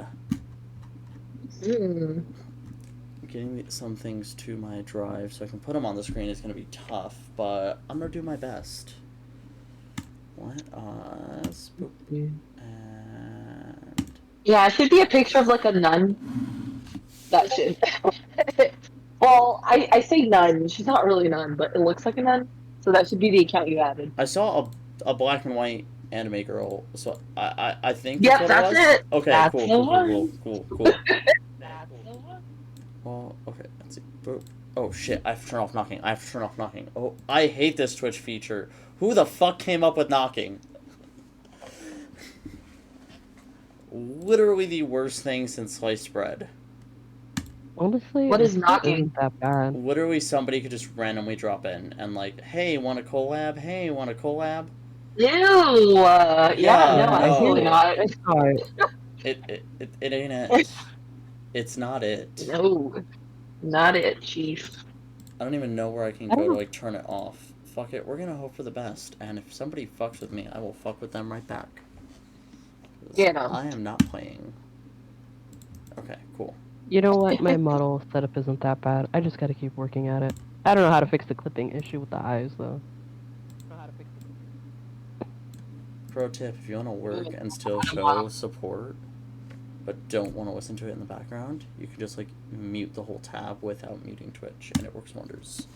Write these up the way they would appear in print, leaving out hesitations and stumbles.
fun. Mm. Getting some things to my drive so I can put them on the screen is going to be tough, but I'm going to do my best. Let us... Boop. And... Yeah, it should be a picture of like a nun. That should. Well, I say nun. She's not really a nun, but it looks like a nun. So that should be the account you added. I saw a black and white anime girl, so I think that's Yep, what that's it was. it. Okay, That's cool, the cool, cool, one. cool, cool, cool. That's the one. Well, okay, let's see. Boop. Oh shit, I have to turn off knocking. I have to turn off knocking. Oh, I hate this Twitch feature. Who the fuck came up with knocking? Literally the worst thing since sliced bread. Honestly, What is it knocking? isn't that bad. Literally somebody could just randomly drop in and like, hey, want a collab? Hey, want a collab? Ew. Yeah, no, no. absolutely not. I saw it. It ain't it. It's not it. No, not it, Chief. I don't even know where I can go to like turn it off. Fuck it, we're gonna hope for the best, and if somebody fucks with me, I will fuck with them right back. Yeah, no. I am not playing. Okay, cool. You know what? My model setup isn't that bad. I just gotta keep working at it. I don't know how to fix the clipping issue with the eyes, though. Pro tip, if you want to work and still show support, but don't want to listen to it in the background, you can just like mute the whole tab without muting Twitch, and it works wonders.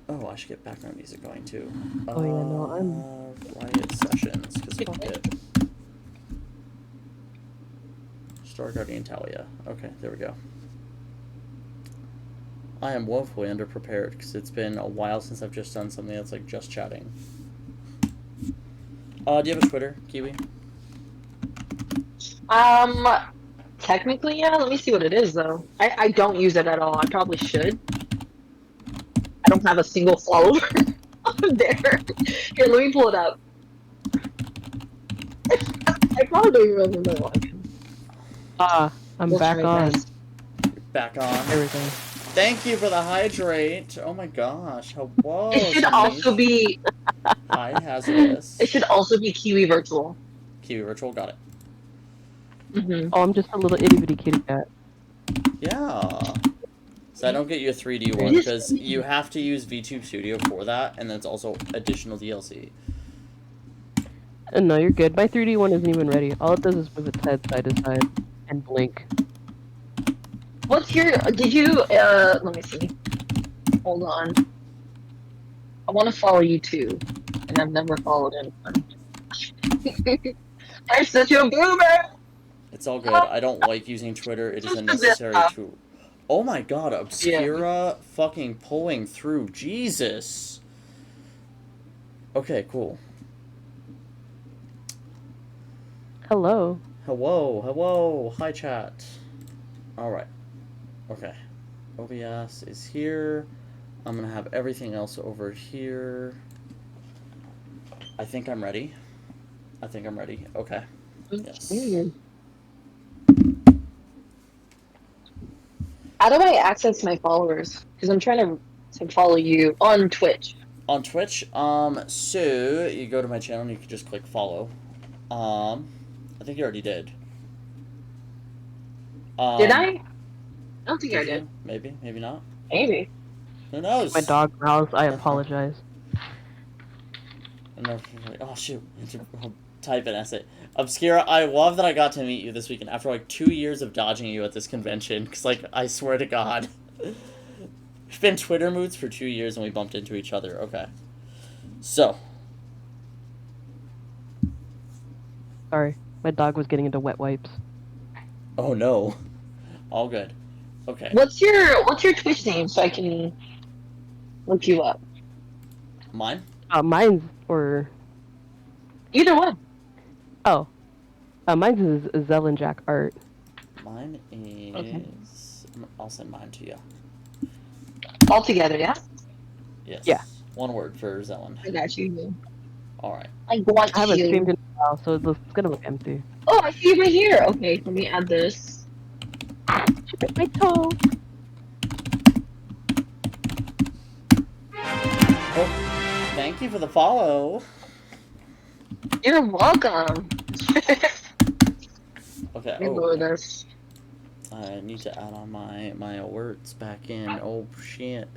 Oh, I should get background music going too. Oh yeah, no, Riot Sessions, because fuck it. Star Guardian Talia. Okay, there we go. I am woefully underprepared because it's been a while since I've just done something that's like just chatting. Do you have a Twitter, Kiwi? Technically, yeah. Let me see what it is, though. I don't use it at all. I probably should. I don't have a single follower on there. Here, let me pull it up. I probably don't even remember one. I'm We'll back try on. this. Back on. There we go. Thank you for the hydrate. Oh my gosh. Whoa. It should also be. High hazardous. It should also be Kiwi Virtual. Kiwi Virtual, got it. Mm-hmm. Oh, I'm just a little itty bitty kitty cat. Yeah. So I don't get you a 3D one because you have to use VTube Studio for that, and then it's also additional DLC. No, you're good. My 3D one isn't even ready. All it does is move its head side to side and blink. What's your? Did you? Let me see. Hold on. I want to follow you too, and I've never followed anyone. I'm such a boomer. It's all good. I don't like using Twitter. It is a necessary tool. Oh my god, Obscura fucking pulling through. Jesus. Okay, cool. Hello. Hello, hello. Hi, chat. Alright. Okay. OBS is here. I'm gonna have everything else over here. I think I'm ready. I think I'm ready. Okay. Yes. How do I access my followers? Because I'm trying to follow you on Twitch. On Twitch, so you go to my channel and you can just click follow. I think you already did. Did I? I don't think I did. You? Maybe, maybe not. Maybe. Who knows? My dog growls. I apologize. Oh shoot! I'll type an essay. Obscura, I love that I got to meet you this weekend after like 2 years of dodging you at this convention. Because like I swear to God, we've been Twitter moods for 2 years and we bumped into each other. Okay, so. Sorry, my dog was getting into wet wipes. Oh no, all good. Okay. What's your Twitch name so I can look you up? Mine? Mine's or Either one. oh, mine's is Zelen Jack Art. Mine is. Okay. I'll send mine to you. All together, yeah. Yes. Yeah. One word for Zelen. I got you. All right. I want I haven't you. streamed in a while, so it's gonna look empty. Oh, I see it right here. Okay, let me add this. My toe. Oh, thank you for the follow. You're welcome. Okay. Let me Oh, lower this. I need to add on my alerts back in. Oh shit.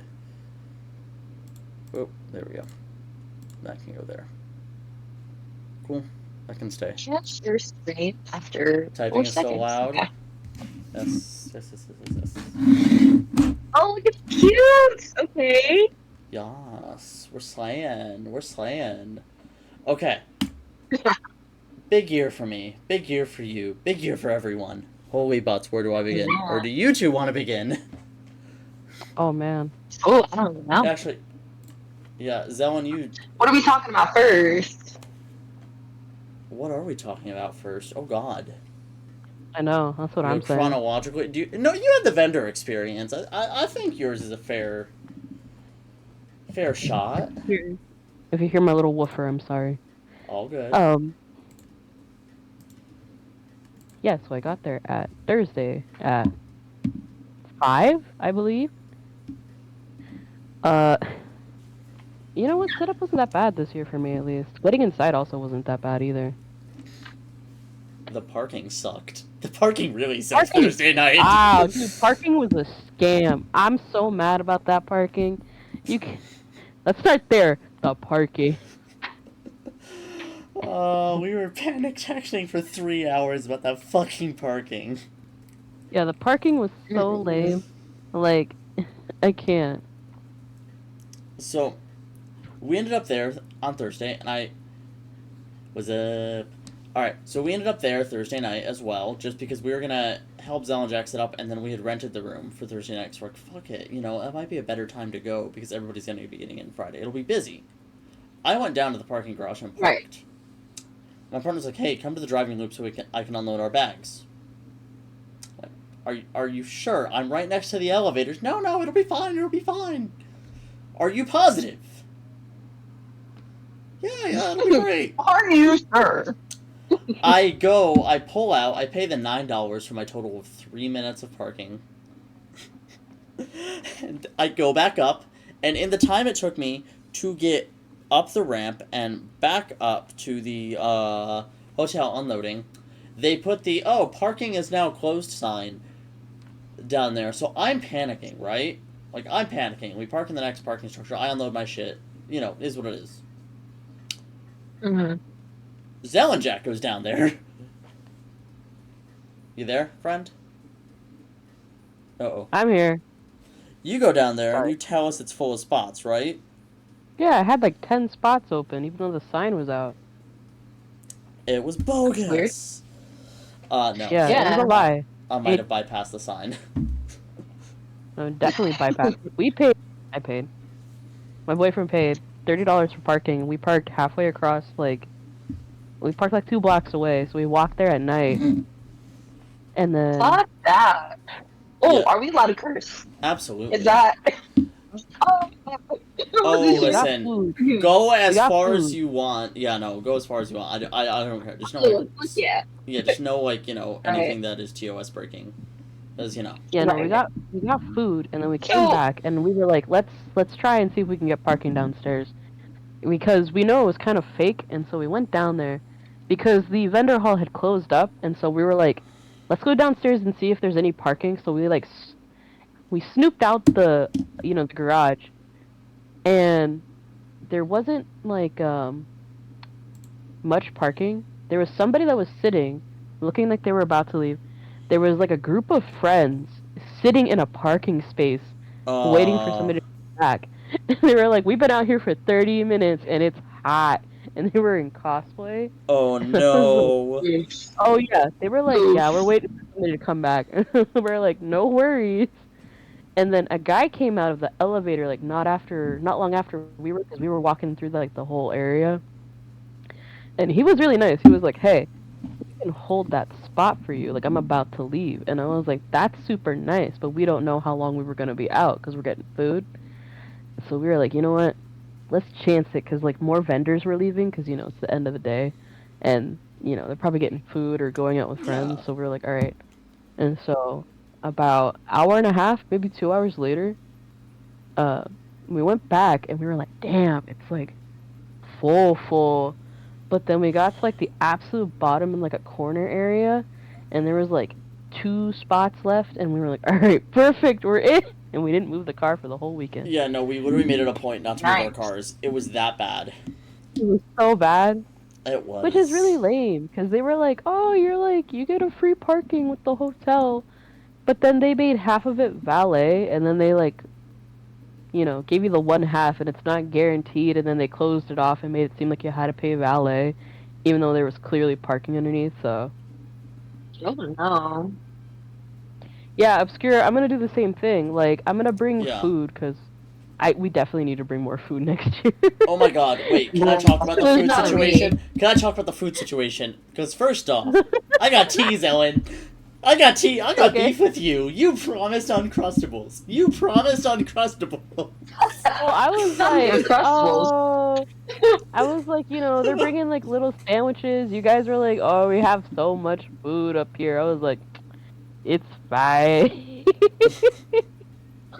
Oh, there we go. That can go there. Cool. That can stay. Can't share screen after Typing 4 is still seconds. loud. Okay. Yes. Yes. Yes. Yes. Yes. Yes. Oh, look at cute. Okay. Yes. We're slaying. We're slaying. Okay. Big year for me. Big year for you. Big year for everyone. Holy butts, where do I begin? Yeah. Or do you two want to begin? Oh man. Oh, I don't know. Actually, yeah, Zelen, you. What are we talking about first? What are we talking about first? Oh God. I know. That's what I'm saying. Chronologically, do you? No, you had the vendor experience. I think yours is a fair shot. If you hear my little woofer, I'm sorry. All good. Yeah, so I got there at Thursday at 5, I believe. You know what? Setup wasn't that bad this year for me, at least. Waiting inside also wasn't that bad either. The parking sucked. The parking really sucked Parking- Thursday night. Wow, dude, parking was a scam. I'm so mad about that parking. Let's start there. The parking. We were panic texting for 3 hours about that fucking parking. Yeah, the parking was so lame. Like, I can't. So, we ended up there on Thursday, and I was Alright, so we ended up there Thursday night as well, just because we were gonna help Zell and Jack set up, and then we had rented the room for Thursday night, so we're like, fuck it, you know, it might be a better time to go, because everybody's gonna be getting in Friday. It'll be busy. I went down to the parking garage and parked. Right. My partner's like, hey, come to the driving loop so I can unload our bags. Like, are you sure? I'm right next to the elevators. No, it'll be fine, it'll be fine. Are you positive? Yeah, it'll be great. Are you sure? I pull out, I pay the $9 for my total of 3 minutes of parking. And I go back up, and in the time it took me to get up the ramp and back up to the hotel unloading, they put the, parking is now closed sign down there. So I'm panicking, right? Like, I'm panicking. We park in the next parking structure. I unload my shit. You know, is what it is. Mm-hmm. Zell and Jack goes down there. You there, friend? Uh-oh. I'm here. You go down there and Sorry. you tell us it's full of spots, right? Yeah, I had like 10 spots open, even though the sign was out. It was bogus. No. Yeah, it was a lie. I might have bypassed the sign. No, definitely bypassed. We paid. I paid. My boyfriend paid $30 for parking. We parked halfway across, we parked like 2 blocks away, so we walked there at night. And then... Not that. Oh, Yeah. are we allowed to curse? Absolutely. Is that... Oh, We got listen. food. Go as We got far food. as you want. Yeah, no, go as far as you want. I don't care. Just know, Yeah. yeah, just know, anything Right. that is TOS breaking. Because, Yeah, no, Right. we got food, and then we came So- back, and we were like, let's try and see if we can get parking downstairs, because we know it was kind of fake, and so we went down there, because the vendor hall had closed up, and so we were like, let's go downstairs and see if there's any parking. So we we snooped out the the garage, and there wasn't much parking. There was somebody that was sitting, looking like they were about to leave. There was like a group of friends sitting in a parking space, waiting for somebody to come back. And they were like, "We've been out here for 30 minutes and it's hot." And they were in cosplay. Oh, no. Oh yeah, they were like, "Yeah, we're waiting for somebody to come back." We're like, "No worries." And then a guy came out of the elevator not long after we were, because we were walking through the whole area. And he was really nice. He was like, "Hey, we can hold that spot for you. Like, I'm about to leave." And I was like, "That's super nice, but we don't know how long we were gonna be out because we're getting food." So we were like, "You know what? Let's chance it," because more vendors were leaving because it's the end of the day, and they're probably getting food or going out with friends. Yeah. So we were like, "All right." And so about hour and a half, maybe 2 hours later, we went back and we were like, "Damn, it's full." But then we got to the absolute bottom in a corner area, and there was like 2 spots left, and we were like, all right, perfect, we're in, and we didn't move the car for the whole weekend. Yeah, no, we literally made it a point not to move our Nice. cars. It was that bad. It was so bad. It was. Which is really lame, because they were like, oh, you get a free parking with the hotel. But then they made half of it valet, and then they, like, gave you the one half, and it's not guaranteed, and then they closed it off and made it seem like you had to pay valet, even though there was clearly parking underneath, so. Oh no. Yeah, Obscure, I'm gonna do the same thing. Like, I'm gonna bring Yeah. food, because we definitely need to bring more food next year. Oh my god, wait, can I talk about the It's food not situation? Can I talk about the food situation? Because first off, I got teas, Ellen. I got Okay. beef with you. You promised Uncrustables. Well, I was like, Uncrustables. I was like, they're bringing like little sandwiches. You guys were like, oh, we have so much food up here. I was like, it's fine.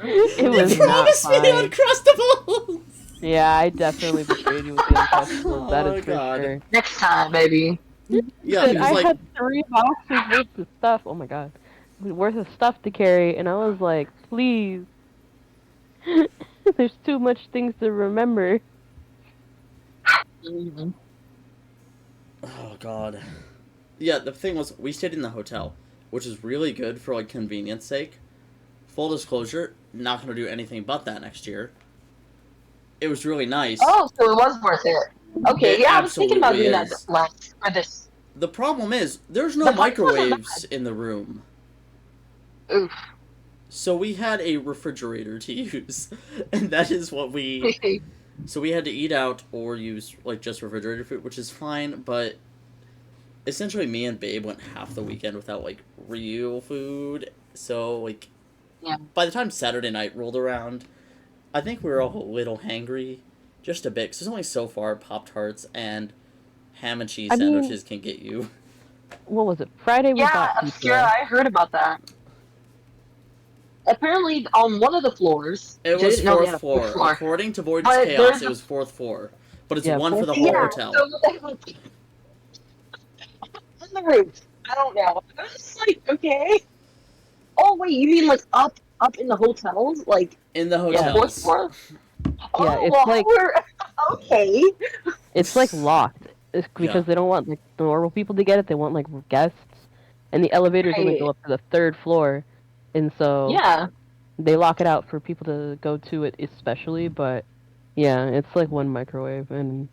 It You was not promised me fine. Uncrustables! Yeah, I definitely betrayed you with the Uncrustables. That Oh is my for God. sure. Next time, baby. Yeah, he was I like, had 3 boxes worth of stuff. Oh my god, worth of stuff to carry, and I was like, please. There's too much things to remember. Mhm. oh god. Yeah, the thing was, we stayed in the hotel, which is really good for like convenience sake. Full disclosure, not gonna do anything but that next year. It was really nice. Oh, so it was worth it. Okay, It yeah, I was thinking about doing absolutely that is. last for this. The problem is, there's no The price wasn't microwaves in the room. Oof. So we had a refrigerator to use, and that is what we... So we had to eat out or use, like, just refrigerator food, which is fine, but essentially me and Babe went half the weekend without, like, real food. So, like, Yeah. by the time Saturday night rolled around, I think we were all a little hangry. Just a bit, because there's only so far Pop-Tarts and ham and cheese I mean- sandwiches can get you. What was it? Friday we Yeah, got Obscura, pizza. I heard about that. Apparently, on one of the floors. It was didn't know we had fourth a fourth floor. According to Void's But Chaos, there's it a- was fourth floor. But it's Yeah, one for the fourth whole Yeah, hotel. so on the roof. I don't know. I was just like, okay. Oh wait, you mean like up in the hotels, like In the Yeah. fourth hotels. floor? Oh, Yeah, it's well, like- we're okay. It's like locked. It's because Yeah. they don't want like normal people to get it. They want like guests, and the elevators only Right. go up to the 3rd floor, and so Yeah. they lock it out for people to go to it, especially. But yeah, it's like one microwave, and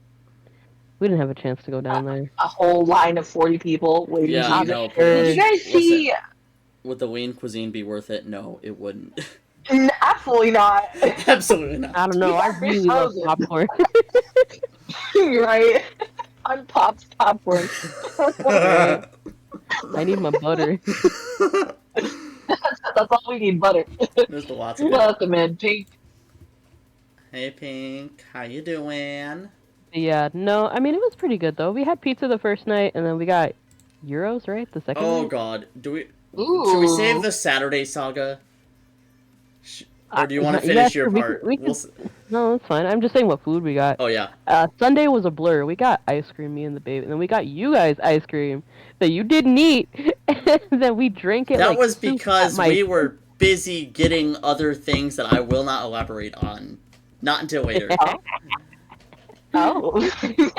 we didn't have a chance to go down there. A whole line of 40 people waiting Yeah, to I'm use no, it. pretty Did much. you guys see? Listen, would the lean cuisine be worth it? No, it wouldn't. Absolutely not. Absolutely not. I don't know. I really love Frozen. popcorn. Right. On Pop's popcorn. I need my butter. That's all we need, butter. There's the lots of it. Welcome in, Pink. Hey, Pink. How you doing? Yeah, no, I mean it was pretty good though. We had pizza the first night, and then we got euros, right? The second Oh, night. God. Should we Ooh. save the Saturday saga? Or do you want to Yeah, finish sure, your we part? can- we can- We'll s- No, that's fine. I'm just saying what food we got. Oh, yeah. Sunday was a blur. We got ice cream, me and the baby, and then we got you guys ice cream that you didn't eat, and then we drank it. That like was soup because at my- we were busy getting other things that I will not elaborate on. Not until later. Oh. Yeah,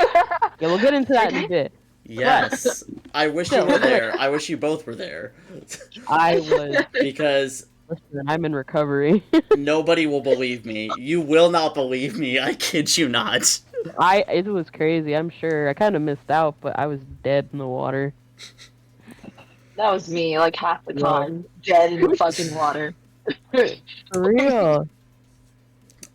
we'll get into that in a bit. Yes. I wish you were there. I wish you both were there. I was. Because Listen, I'm in recovery. nobody will believe me. You will not believe me. I kid you not. It was crazy. I'm sure. I kind of missed out, but I was dead in the water. That was me, like half the Yeah. time. Dead in the fucking water. For real.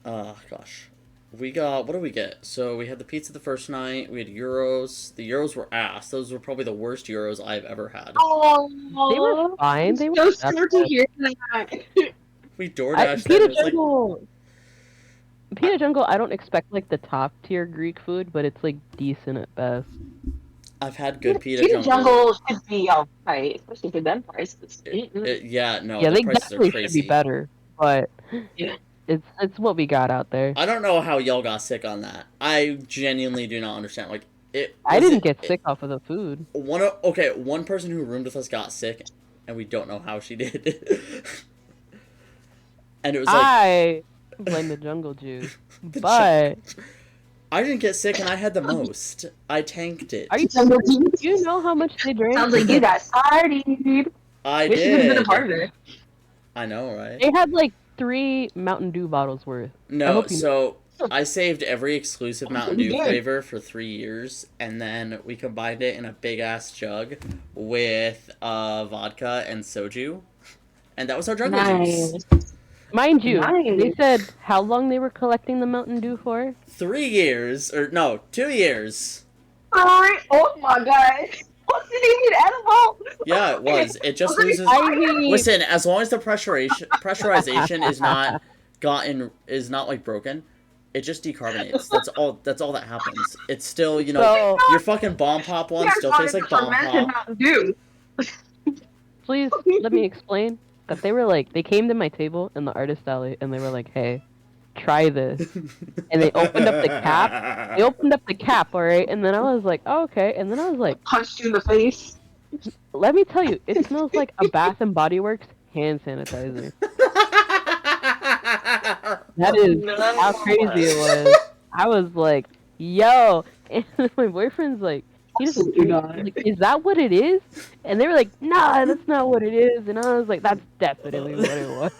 Gosh. We got, what did we get? So we had the pizza the first night. We had euros. The euros were ass. Those were probably the worst euros I've ever had. Oh, They were fine. They I'm were so scared to hear that. We DoorDashed them. Peanut It was like, Jungle. Peanut Jungle. I don't expect like the top tier Greek food, but it's like decent at best. I've had good pita Peanut jungle. Jungle should be alright, especially for them prices. Yeah, no, yeah, the they prices are definitely should crazy. be better, but Yeah. it's what we got out there. I don't know how y'all got sick on that. I genuinely do not understand. Like, I didn't get sick off of the food. One person who roomed with us got sick, and we don't know how she did. And it was like I blame the jungle juice, the but I didn't get sick, and I had the most. I tanked it. are you? Jungle Juice. Do you know how much they drank? Sounds like you got partied. I Wish you could have been a did. part of it. I know, right? They had like 3 Mountain Dew bottles worth. I No, hope you- so I saved every exclusive Mountain Dew Yeah. flavor for 3 years, and then we combined it in a big ass jug with vodka and soju, and that was our jungle juice. Nice. Mind you, Nice. they said how long they were collecting the Mountain Dew for. 3 years, or no, 2 years. Oh my god. What's it even edible? Yeah, it was. It just loses. I mean, Listen, as long as the pressurization is not like broken, it just decarbonates. That's all that happens. It's still, so your fucking bomb pop one still tastes like bomb pop. Dude. please let me explain that they came to my table in the artist alley and they were like, hey, try this. And they opened up the cap. They opened up the cap, alright? And then I was like, oh, okay. And then I was like, Punched you in the face. let me tell you, it smells like a Bath and Body Works hand sanitizer. That is how crazy it was. I was like, yo. And my boyfriend's like, he just Absolutely not. like, is that what it is? And they were like, nah, that's not what it is. And I was like, that's definitely what it was.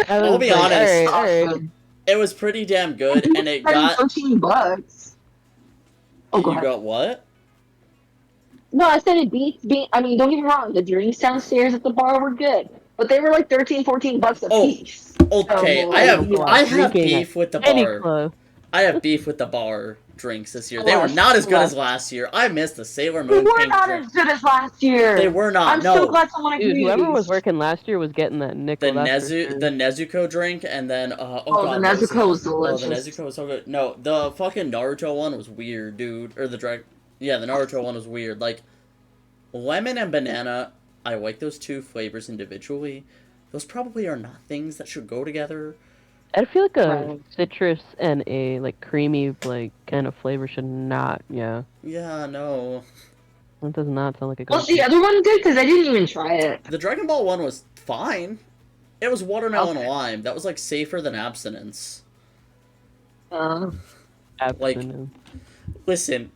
I was I'll be like, honest. All right. It was pretty damn good, and it got. $13. Oh, go You ahead. got what? No, I said it beats being. I mean, don't get me wrong. The drinks downstairs at the bar were good, but they were like $13-14 a Oh, piece. Okay, Oh, I have you are I have drinking beef with the Any bar. club. I have beef with the bar drinks this year. They were not as good as last year. I missed the Sailor They Moon were pink not drink. as good as last year. They were not. I'm so No, glad someone Dude, agrees. whoever was working last year was getting that nickel. the that's for sure. Nezuko drink, and then the God, what was Nezuko it? was Oh, the delicious. Nezuko was so good. No, the fucking Naruto one was weird, dude. Or the the Naruto one was weird. Like lemon and banana. I like those two flavors individually. Those probably are not things that should go together. I feel like a Right. citrus and a like creamy like kind of flavor should not. Yeah, Yeah, no. that does not sound like a good. Was the other one good? Because I didn't even try it. The Dragon Ball one was fine. It was watermelon Okay. lime. That was like safer than abstinence. like- Abstinence. Listen,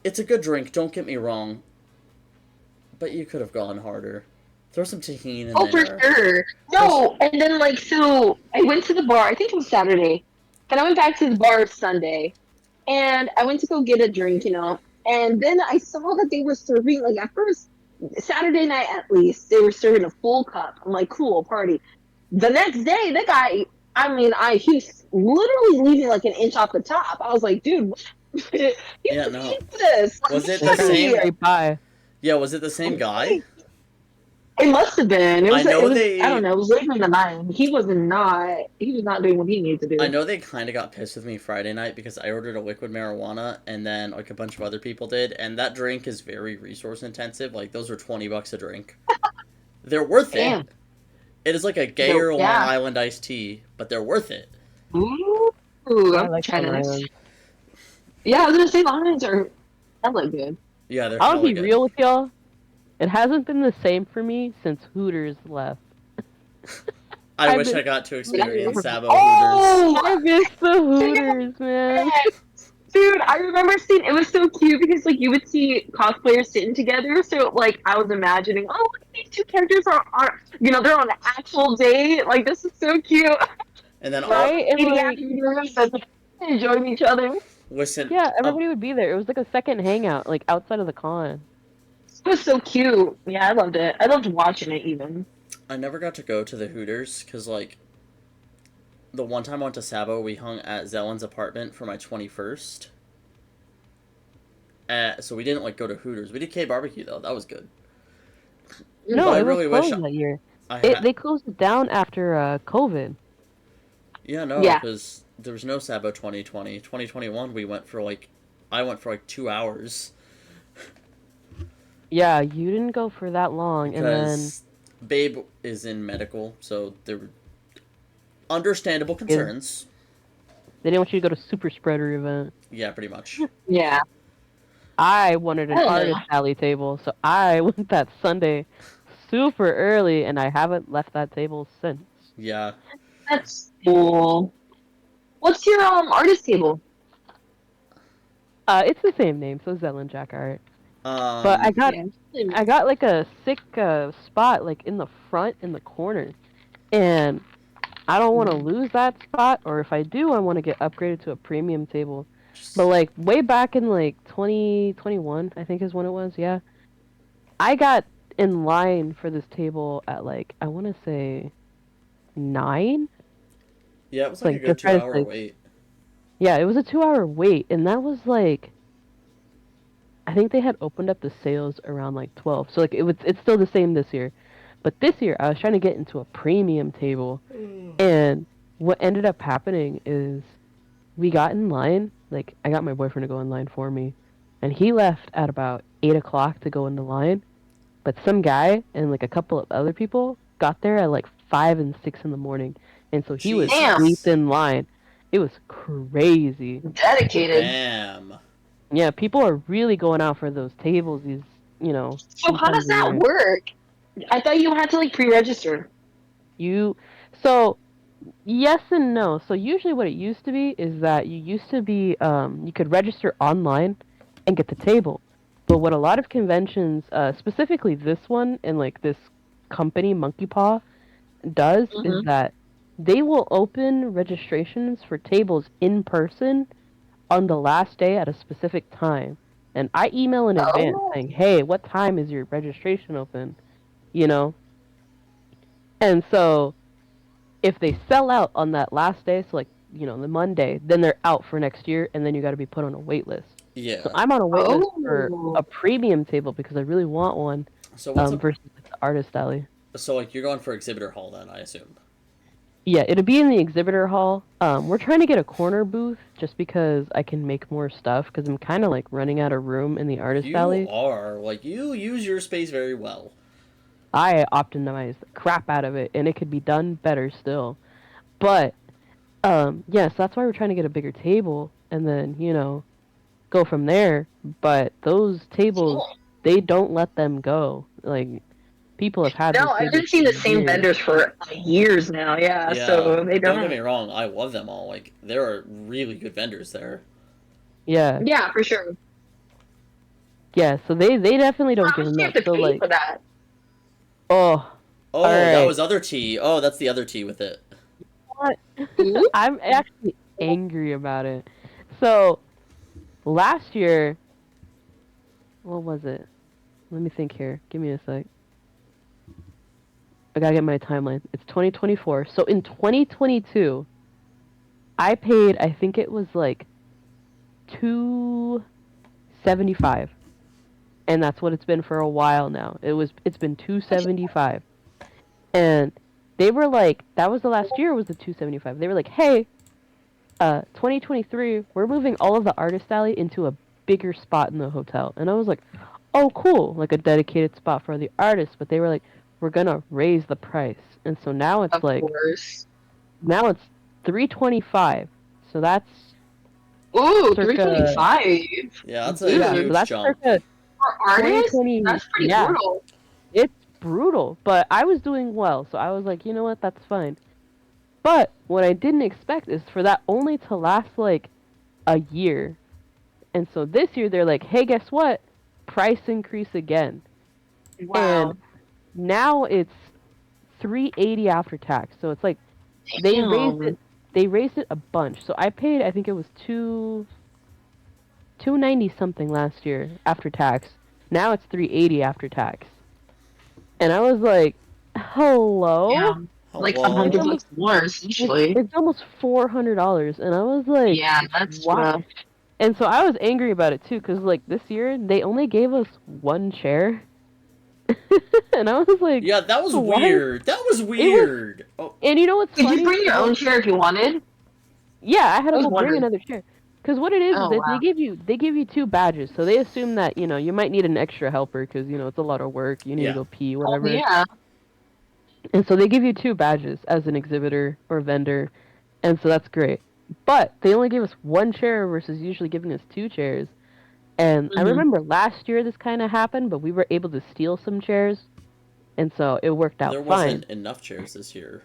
it's a good drink, don't get me wrong. But you could have gone harder. Throw some tahini in Oh, for there. sure. No, and then so I went to the bar. I think it was Saturday, and I went back to the bar Sunday, and I went to go get a drink, and then I saw that they were serving like at first Saturday night at least they were serving a full cup. I'm like, cool party. The next day, the guy, he's literally leaving like an inch off the top. I was like, dude, Yeah, no. this. Was it Like, the same- Straight by. Yeah, was it the same guy? It must have been. I know it was, they- I don't know. It was later in the night. He was not doing what he needed to do. I know they kind of got pissed with me Friday night because I ordered a liquid marijuana and then like a bunch of other people did, and that drink is very resource intensive. Like those are $20 a drink. They're worth Damn. it. It is like a gayer Yeah. Long Island iced tea, but they're worth it. Ooh, I I'm like trying Long to. Island. Yeah, I was gonna say Lions are. That look good. Yeah, they're I'll hella be good. real with y'all. It hasn't been the same for me since Hooters left. I I wish miss- I got to experience Sabo Hooters. Oh, I miss the Hooters, man. dude, I remember seeing it was so cute because like you would see cosplayers sitting together. So like I was imagining, oh, look, these two characters are they're on an actual date. Like this is so cute. And then all, Right? And Eating like, hamburgers and enjoying each other. listen, yeah, everybody would be there. It was like a second hangout, like outside of the con. It was so cute. Yeah, I loved it. I loved watching it even. I never got to go to the Hooters because, like, the one time I went to Sabo, we hung at Zellen's apartment for my 21st. So we didn't, like, go to Hooters. We did K-Barbecue, though. That was good. No, But I it really was wish closed that year. I It, had... they closed it down after COVID. Yeah, no, Yeah. because there was no Sabo 2020. 2021, I went for, like, 2 hours. Yeah, you didn't go for that long, and then Because Babe is in medical, so there were understandable concerns. They didn't want you to go to super spreader event. Yeah, pretty much. Yeah. I wanted I an don't know. artist alley table, so I went that Sunday super early, and I haven't left that table since. Yeah. That's cool. What's your artist table? It's the same name, so Zelen Jack Art. But Um. Yeah. I got like a sick spot like in the front in the corner, and I don't want to lose that spot, or if I do, I want to get upgraded to a premium table. But Just. like way back in like 2021, I think is when it was. Yeah, I got in line for this table at like I want to say 9. Yeah, it was like a Like good just two trying to hour like wait. yeah, it was a 2-hour wait, and that was like I think they had opened up the sales around like 12. So like it's still the same this year. But this year I was trying to get into a premium table, and what ended up happening is we got in line. Like I got my boyfriend to go in line for me, and he left at about 8 o'clock to go in the line. But some guy and like a couple of other people got there at like 5 and 6 in the morning, and so he was Damn. deep Jesus. in line. It was crazy. Dedicated. Damn. Yeah, people are really going out for those tables. So Few how times does a that year. work? I thought you had to like pre-register. You so yes and no. So usually what it used to be is that you could register online and get the table. But what a lot of conventions, specifically this one and like this company Monkey Paw does is Mm-hmm. that they will open registrations for tables in person on the last day at a specific time. And I email in advance Oh. saying, "Hey, what time is your registration open?" You know? And so if they sell out on that last day, so like the Monday, then they're out for next year, and then you got to be put on a wait list. So Yeah. I'm on a wait list for Oh. a premium table because I really want one. So what's up? Versus like, the artist alley. So like you're going for exhibitor hall then, I assume. Yeah, it'll be in the exhibitor hall. We're trying to get a corner booth just because I can make more stuff because I'm kind of like running out of room in the artist You alley. are like you use your space very well. I optimized the crap out of it, and it could be done better still. But yes, that's why we're trying to get a bigger table, and then go from there. But those tables, Cool. they don't let them go. Like people have had No, those I've tables been for seeing the same years. vendors for years now. Yeah, Yeah. so they Don't get don't. me wrong, I love them all. Like there are really good vendors there. Yeah, Yeah, for sure. yeah. So they definitely don't How give much them do you up. have to So pay like, for that? oh, all Oh, that right. was other tea. Oh, that's the other tea with it. What? Ooh. I'm actually angry about it. So last year, what was it? Let me think here. Give me a sec. I gotta get my timeline. It's 2024. So in 2022, I paid. I think it was like 275, and that's what it's been for a while now. It's been 275, and they were like, that was the last year was the 275. They were like, hey, 2023, we're moving all of the artist alley into a bigger spot in the hotel, and I was like, oh cool, like a dedicated spot for the artists. But they were like, we're gonna raise the price, and so Of course. now it's 325. So that's Ooh, circa 325. Yeah, that's a yeah, so Dude. huge that's jump. circa For artists, 2020. that's pretty Yeah, brutal. it's brutal, but I was doing well, so I was like, you know what, that's fine. But what I didn't expect is for that only to last like a year. And so this year they're like, hey, guess what? Price increase again. And Wow. now it's 380 after tax. So it's like they raised Damn. it they raised it a bunch. So I paid, I think it was 290 something last year after tax. Now it's 380 after tax. And I was like, hello? Yeah. Like a It's hundred Hello. almost bucks more, essentially. it's almost $400, and I was like, Yeah, that's why? rough. And so I was angry about it too, because like this year they only gave us one chair, and I was like, Yeah, that was why? weird. That was It was, weird. Oh, and you know what's Could you funny? bring your own chair if you wanted? Yeah, I had I to was go bring wondering. another chair, because what it is Oh that wow. they give you two badges, so they assume that you might need an extra helper because it's a lot of work, you need to yeah. go pee, Oh whatever, yeah. and so they give you two badges as an exhibitor or vendor, and so that's great. But they only gave us one chair versus usually giving us two chairs. And I Mhm. remember last year this kind of happened, but we were able to steal some chairs, and so it worked out There fine. wasn't enough chairs this year.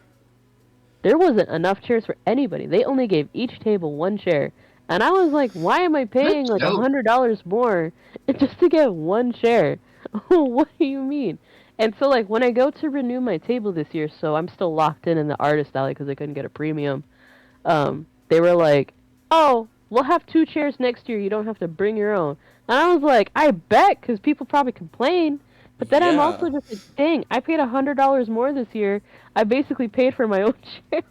There wasn't enough chairs for anybody. They only gave each table one chair. And I was like, why am I paying That's like dope. $100 more just to get one chair? What do you mean? And so like when I go to renew my table this year, so I'm still locked in the artist alley because I couldn't get a premium. They were like, "Oh, we'll have two chairs next year. You don't have to bring your own." And I was like, "I bet," because people probably complain. But then I'm Yeah. also just like, "Dang, I paid $100 more this year. I basically paid for my own chair.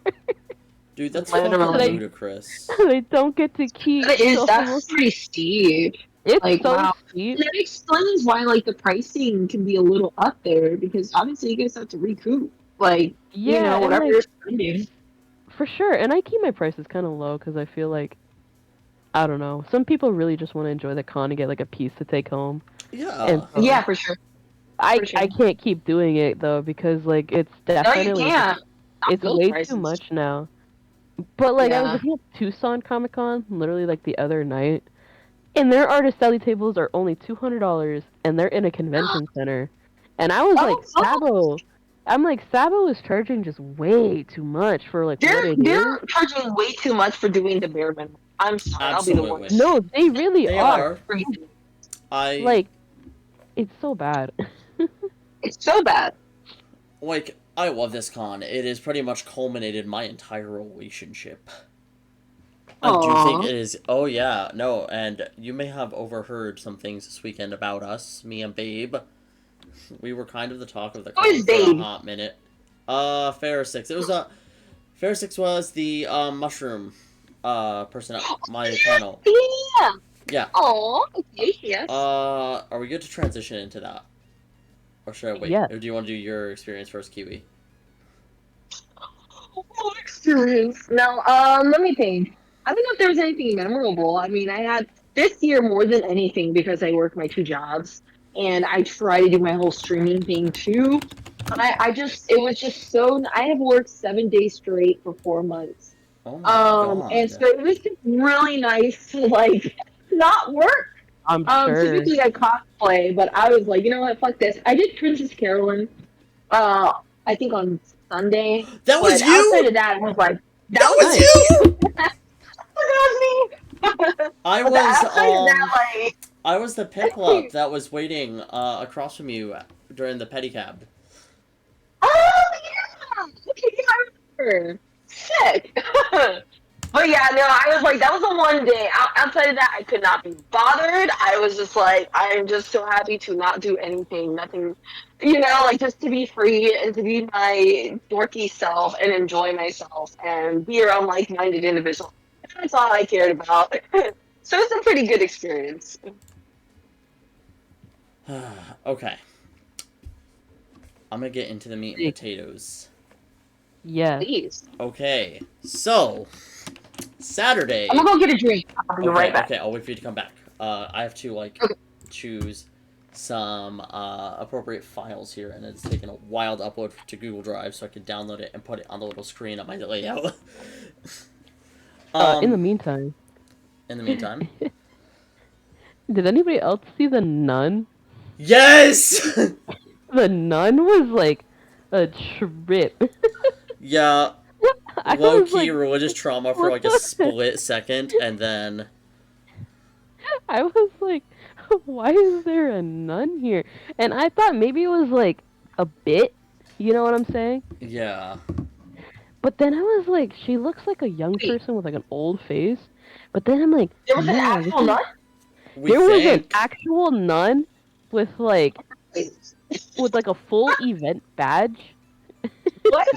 Dude, that's fucking that Literally. ludicrous. I don't get to keep." That is, So that's pretty steep. it's Like, so wow. steep. And that explains why, like, the pricing can be a little up there because obviously you guys have to recoup, like, Yeah, and whatever like you're spending. for sure. And I keep my prices kind of low because I feel like I don't know. Some people really just want to enjoy the con and get like a piece to take home, and Yeah. so Yeah, for sure. For sure. I can't keep doing it though because like it's No, you definitely just can't. Not it's those way too prices. much now. But like I was Yeah. looking at Tucson Comic Con literally like the other night, and their artist alley tables are only $200, and they're in a convention center. And I was like, Oh, oh, Sabo. I'm like, Sabo is charging just way too much for like what it is. they're charging way too much for doing the bare minimum. I'm sorry, I'll be the one. Absolutely. No, they really They are. are. Crazy. I Like, it's so bad. It's so bad. like I love this con. It has pretty much culminated my entire relationship. I do think Aww. it is. Oh yeah, no, and you may have overheard some things this weekend about us, me and Babe. We were kind of the talk of the Who is con for a Babe? hot minute. Farrah6. It was Farrah6 was the mushroom person at my panel. Yeah. Yeah. Aw. Okay. Yes. Are we good to transition into that? Or should I wait? Yeah. Or do you want to do your experience first, Kiwi? Oh, experience. Now, let me think. I don't know if there was anything memorable. I mean, I had this year more than anything because I work my two jobs and I try to do my whole streaming thing too. But I just, it was just so, I have worked 7 days straight for 4 months. Oh my And god. so it was just really nice to like not work. I'm sure. Typically I cosplay, but I was like, you know what, fuck this. I did Princess Carolyn, uh, I think on Sunday, That was but outside you! of that, I was like, that That was was Nice. you! me. That was me. I But the was outside of that, like, I was the piplup that was waiting across from you during the pedicab. oh yeah, okay, yeah, I remember. Sick. But yeah, no, I was like, that was the one day. Outside of that, I could not be bothered. I was just like, I am just so happy to not do anything, nothing, like just to be free and to be my dorky self and enjoy myself and be around like-minded individuals. That's all I cared about. So it's a pretty good experience. Okay. I'm gonna get into the meat and potatoes. Yes. Please. Okay, so Saturday. I'm gonna go get a drink. I'll be Okay, right back. okay, I'll wait for you to come back. I have to Okay. choose some appropriate files here, and it's taken a while to upload to Google Drive, so I can download it and put it on the little screen on my layout. In the meantime, in the meantime, did anybody else see the nun? yes. The nun was like a trip. Yeah, I low was key like, religious trauma for what like a the- split second, and then I was like, why is there a nun here? And I thought maybe it was like a bit, you know what I'm saying? yeah, But then I was like, she looks like a young Wait. person with like an old face. But then I'm like, There was an no, actual nut? we there was an think. actual nun with like a full event badge. What?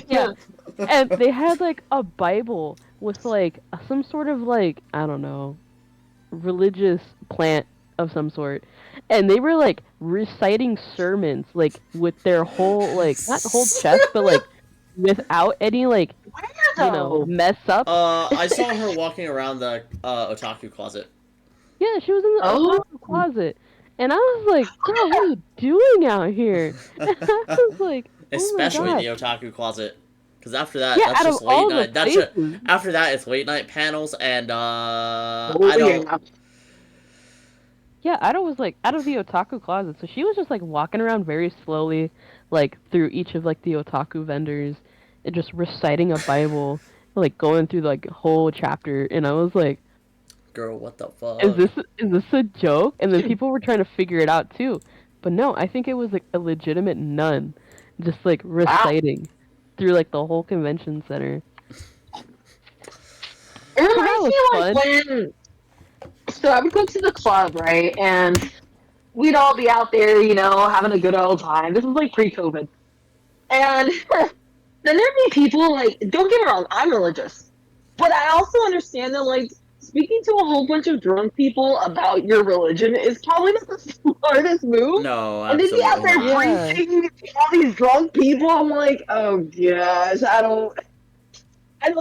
Yeah. And they had like a Bible with like some sort of like, I don't know, religious plant of some sort. And they were like reciting sermons like with their whole like not whole chest but like without any like Weirdo. mess up. I saw her walking around the otaku closet. Yeah, she was in the Oh. otaku closet. And I was like, girl, what are you doing out here? And I was like, oh my Especially God. the otaku closet. Because after that, Yeah, that's out of just late all the night. That's just, places. after that, it's late night panels, and I Oh, don't. yeah. Yeah, Ida was like out of the otaku closet, so she was just like walking around very slowly, like through each of like the otaku vendors, and just reciting a Bible, like going through like a whole chapter. And I was like, Girl, what the "Is fuck? this a joke?" And then people were trying to figure it out too, but no, I think it was like a legitimate nun, just like Wow. reciting through like the whole convention center. It So that reminds was me fun. like when. So I would go to the club, right? And we'd all be out there, having a good old time. This was like pre-COVID. And then there'd be people like, don't get me wrong, I'm religious, but I also understand that like speaking to a whole bunch of drunk people about your religion is probably not the smartest move. No, And they'd be out absolutely there not. Yeah, preaching to all these drunk people. I'm like, oh gosh, I don't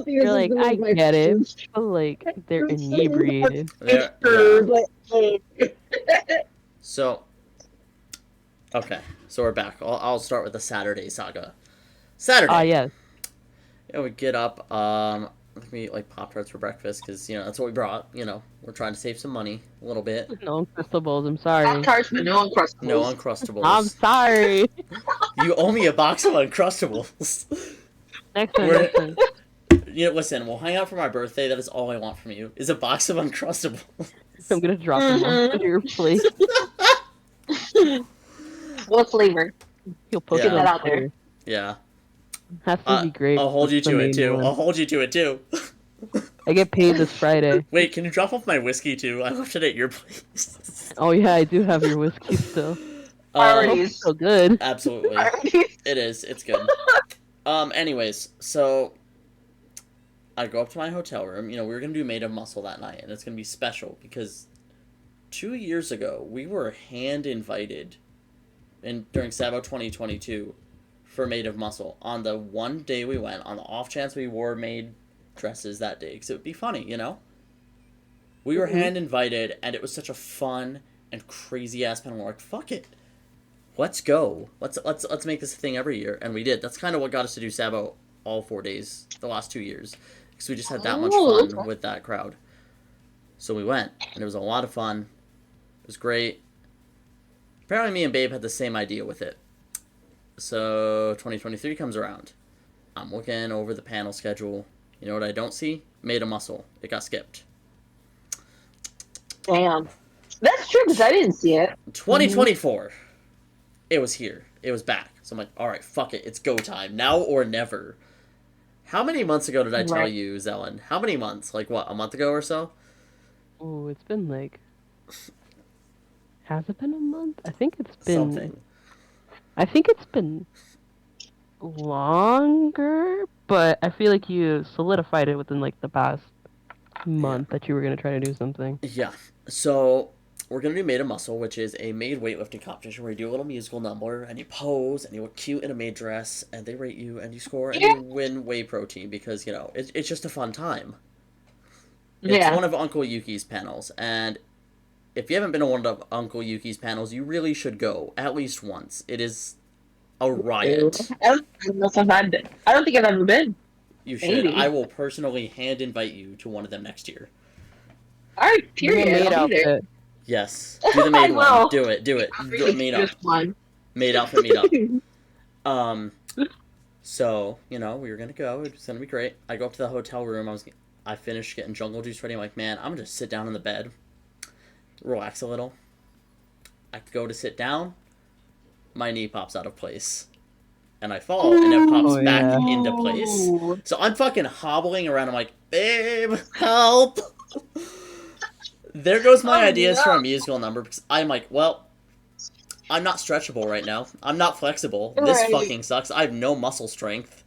think you're this is like, gonna I make my get it, friends. but like they're This thing has inebriated. There, yeah. pictures, like, So, okay. So we're back. I'll start with the Saturday saga. Saturday. Yes. Yeah, we get up. We eat like Pop Tarts for breakfast because that's what we brought. We're trying to save some money a little bit. No Uncrustables, I'm Pop sorry. Tarts, but no No Uncrustables. I'm Uncrustables. sorry. You owe me a box of Uncrustables. Next time, We're, next time. listen. We'll hang out for my birthday. That is all I want from you. Is a box of Uncrustables. I'm gonna drop them off Mm-hmm. on your plate. What flavor? You'll poke Get it Yeah. that on out there. Twitter. Yeah. Has to be great. I'll hold you That's the to it main too. one. I'll hold you to it too. I get paid this Friday. Wait, can you drop off my whiskey too? I left it at your place. Oh yeah, I do have your whiskey still. I hope it's Priorities. still good. Absolutely. Priorities. It is. It's good. Anyways, so I go up to my hotel room. We were gonna do Made of Muscle that night, and it's gonna be special because 2 years ago we were hand invited, during SABO 2022, for Made of Muscle. On the one day we went, on the off chance we wore maid dresses that day, because it would be funny. We were Mhm. hand invited, and it was such a fun and crazy ass panel. We're like, fuck it. Let's go. Let's make this a thing every year, and we did. That's kind of what got us to do Sabo all 4 days the last 2 years, because we just had that much Oh, fun okay. with that crowd. So we went, and it was a lot of fun. It was great. Apparently, me and Babe had the same idea with it. So 2023 comes around. I'm looking over the panel schedule. You know what I don't see? Made a Muscle. It got skipped. Damn. That's true because I didn't see it. 2024. It was here. It was back. So I'm like, all right, fuck it. It's go time. Now or never. How many months ago did I tell Right. you, Zelen? How many months? Like, what, a month ago or so? Ooh, it's been like. Has it been a month? I think it's been. Something. I think it's been longer, but I feel like you solidified it within like the past month that you were gonna try to do something. Yeah. So we're gonna do Made of Muscle, which is a maid weightlifting competition where you do a little musical number and you pose and you look cute in a maid dress and they rate you and you score and Yeah. you win whey protein because it's just a fun time. It's Yeah. one of Uncle Yuki's panels, and if you haven't been to one of Uncle Yuki's panels, you really should go at least once. It is a riot. I don't know if I've been. I don't think I've ever been. You should. Maybe. I will personally hand invite you to one of them next year. All right. Bring a Period. maid I'll be there. outfit. Yes. Do the I maid will. one. Do it. Do it. Do it. Made up. Just one. Made outfit. Made up. So we were gonna go. It was gonna be great. I go up to the hotel room. I finished getting jungle juice ready. I'm like, man, I'm gonna just sit down in the bed, relax a little. I go to sit down. My knee pops out of place. And I fall, and it pops Oh, back yeah. into place. So I'm fucking hobbling around. I'm like, babe, help. There goes my Oh, ideas no. for a musical number, because I'm like, well, I'm not stretchable right now. I'm not flexible. This Right. fucking sucks. I have no muscle strength.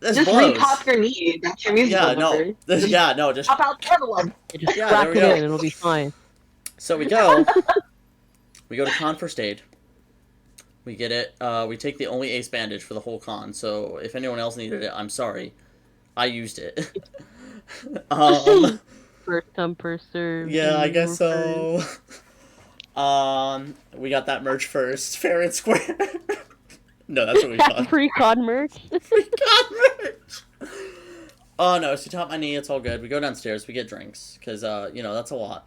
This Just blows. repop your knee. That's your musical Yeah, no. number. Just Pop out the other one. You just Yeah, crack there we it go. in, and it'll be fine. So we go. We go to con first aid. We get it. We take the only ace bandage for the whole con. So if anyone else needed it, I'm sorry. I used it. First come, first serve. Yeah, I guess you so. We got that merch first, fair and square. No, that's what we thought. Pre-con merch. Free con merch. Oh no, she tapped my knee. It's all good. We go downstairs. We get drinks because that's a lot.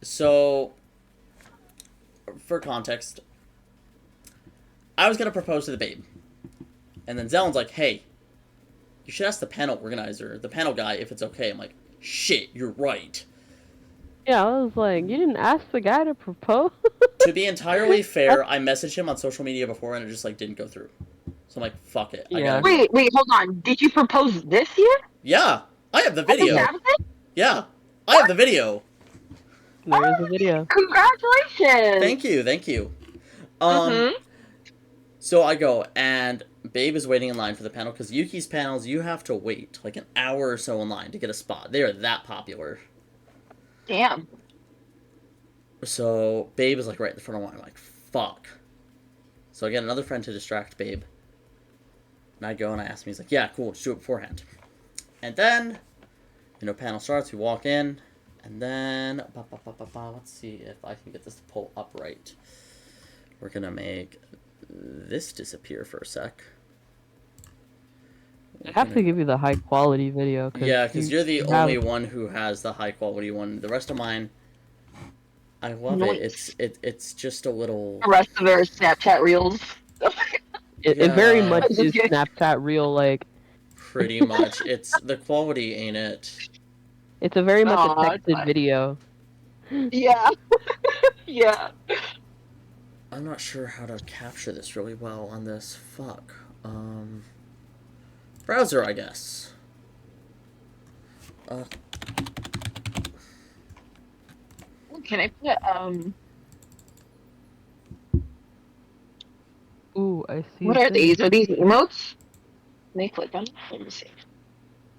So, for context, I was gonna propose to the babe, and then Zellen's like, "Hey, you should ask the panel organizer, the panel guy, if it's okay." I'm like, "Shit, you're right." Yeah, I was like, you didn't ask the guy to propose? To be entirely fair, I messaged him on social media before, and it just didn't go through. So I'm like, "Fuck it, I Yeah. gotta." Wait, hold on. Did you propose this year? Yeah, I have the At the video. Sabbath? Yeah, I have the video. There is a video. Congratulations! Thank you. Um, so I go, and Babe is waiting in line for the panel, because Yuki's panels, you have to wait like an hour or so in line to get a spot. They are that popular. Damn. So Babe is right in the front of the line. I'm like, fuck. So I get another friend to distract Babe. And I go and I ask him, he's like, yeah, cool, just do it beforehand. And then, panel starts, we walk in, and then, let's see if I can get this to pull up right. We're gonna make this disappear for a sec. I have to give you the high quality video. Yeah, because you're the only one who has the high quality one. The rest of mine, I love it. It's just a little. The rest of it are Snapchat reels. It very much is Snapchat reel like. Pretty much, it's the quality, ain't it? It's a very much a texted video. Yeah. Yeah. I'm not sure how to capture this really well on this. Fuck. Browser, I guess. Can I put Ooh, I see. What are these? Are these emotes? Can they click on? Let me see.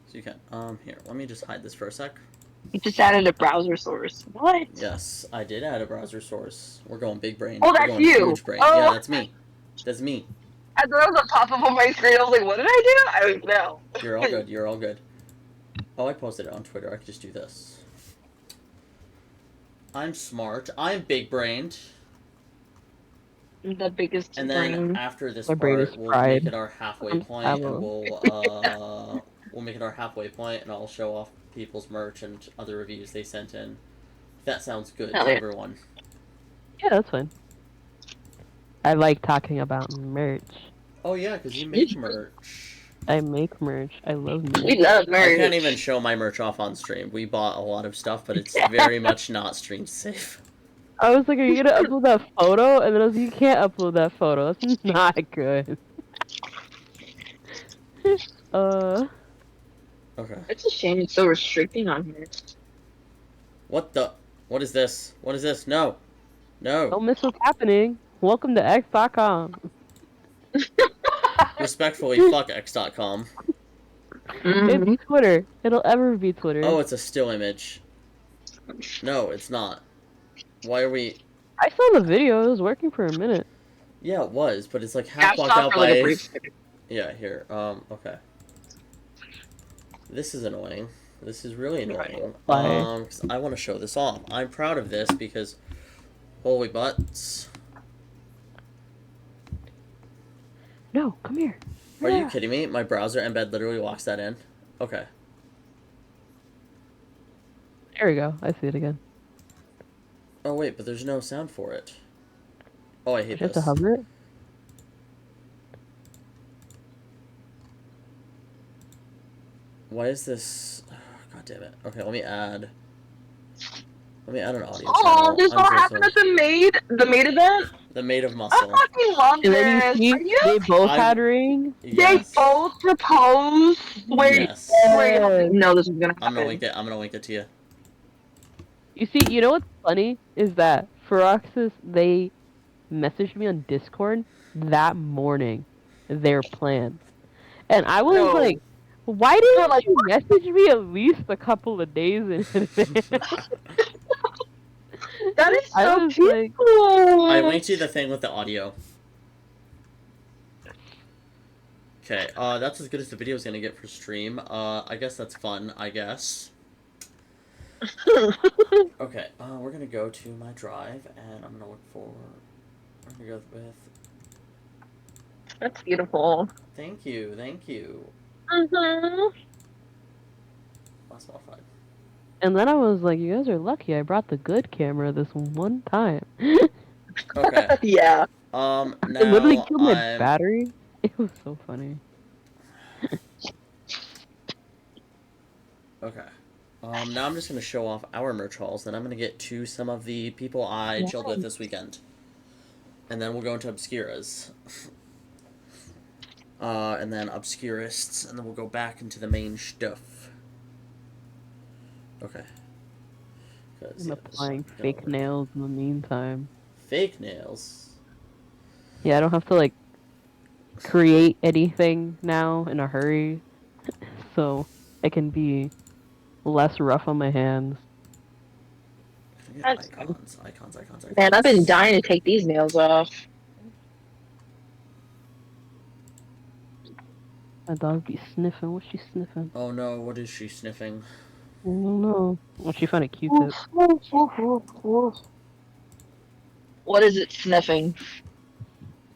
So you can. Here, let me just hide this for a sec. You just added a browser source. What? Yes, I did add a browser source. We're going big brain. Oh, We're that's going you. Huge brain. Oh. Yeah, that's me. That's me. As it was a pop-up on my screen, I was like, what did I do? I don't know. You're all good. You're all good. Oh, I posted it on Twitter. I could just do this. I'm smart. I'm big brained. The biggest And then brain. after this My brain is part, we'll fried. make it our halfway point, and we'll make it our halfway point, and I'll show off people's merch and other reviews they sent in. If that sounds good to everyone. Yeah, that's fine. I like talking about merch. Oh yeah, because you make merch. I make merch. I love merch. We love merch. I can't even show my merch off on stream. We bought a lot of stuff, but it's very much not stream safe. I was like, are you gonna upload that photo? And then I was like, you can't upload that photo. That's not good. Okay. It's a shame it's so restricting on here. What the? What is this? What is this? No. No. Don't miss what's happening. Welcome to X.com. Respectfully, fuck X.com. It's Twitter. It'll ever be Twitter. Oh, it's a still image. No, it's not. Why are we... I saw the video. It was working for a minute. Yeah, it was, but it's half blocked out by... Yeah, here. Okay. This is annoying. This is really annoying. Because I want to show this off. I'm proud of this because... Holy butts. No, come here. Are you kidding me? My browser embed literally locks that in. Okay. There we go. I see it again. Oh, wait, but there's no sound for it. Oh, I hate You have this. to hover it? Why is this... Oh, God damn it. Okay, let me add an audio channel. Oh, this all happened at the maid event? The Maid of Muscle. I fucking love And this. then you see, they both had rings. Yes. They both proposed. Wait, Yes. no, this is gonna happen. I'm gonna link it to you. You see, you know what's funny is that Firaxis, they messaged me on Discord that morning, their plans, and I was like, why didn't you message me at least a couple of days in advance? That is so cool. I linked you the thing with the audio. Okay, that's as good as the video is gonna get for stream. I guess that's fun, I guess. Okay, we're gonna go to my drive, and I'm gonna look for... I'm gonna go with That's beautiful. Thank you, thank you. Mm-hmm. Last modified. And then I was like, you guys are lucky. I brought the good camera this one time. Okay. Yeah. It literally Now killed my I'm battery. It was so funny. okay. Now I'm just gonna show off our merch hauls. Then I'm gonna get to some of the people I chilled with this weekend, and then we'll go into obscuras. And then obscurists, and then we'll go back into the main stuff. Okay. I'm applying fake nails in the meantime. Fake nails. Yeah, I don't have to like create anything now in a hurry, so I can be less rough on my hands. That's Icons. Man, I've been dying to take these nails off. My dog be sniffing. What's she sniffing? Oh no, what is she sniffing? I don't know. Well, she found a Q-tip. What is it sniffing?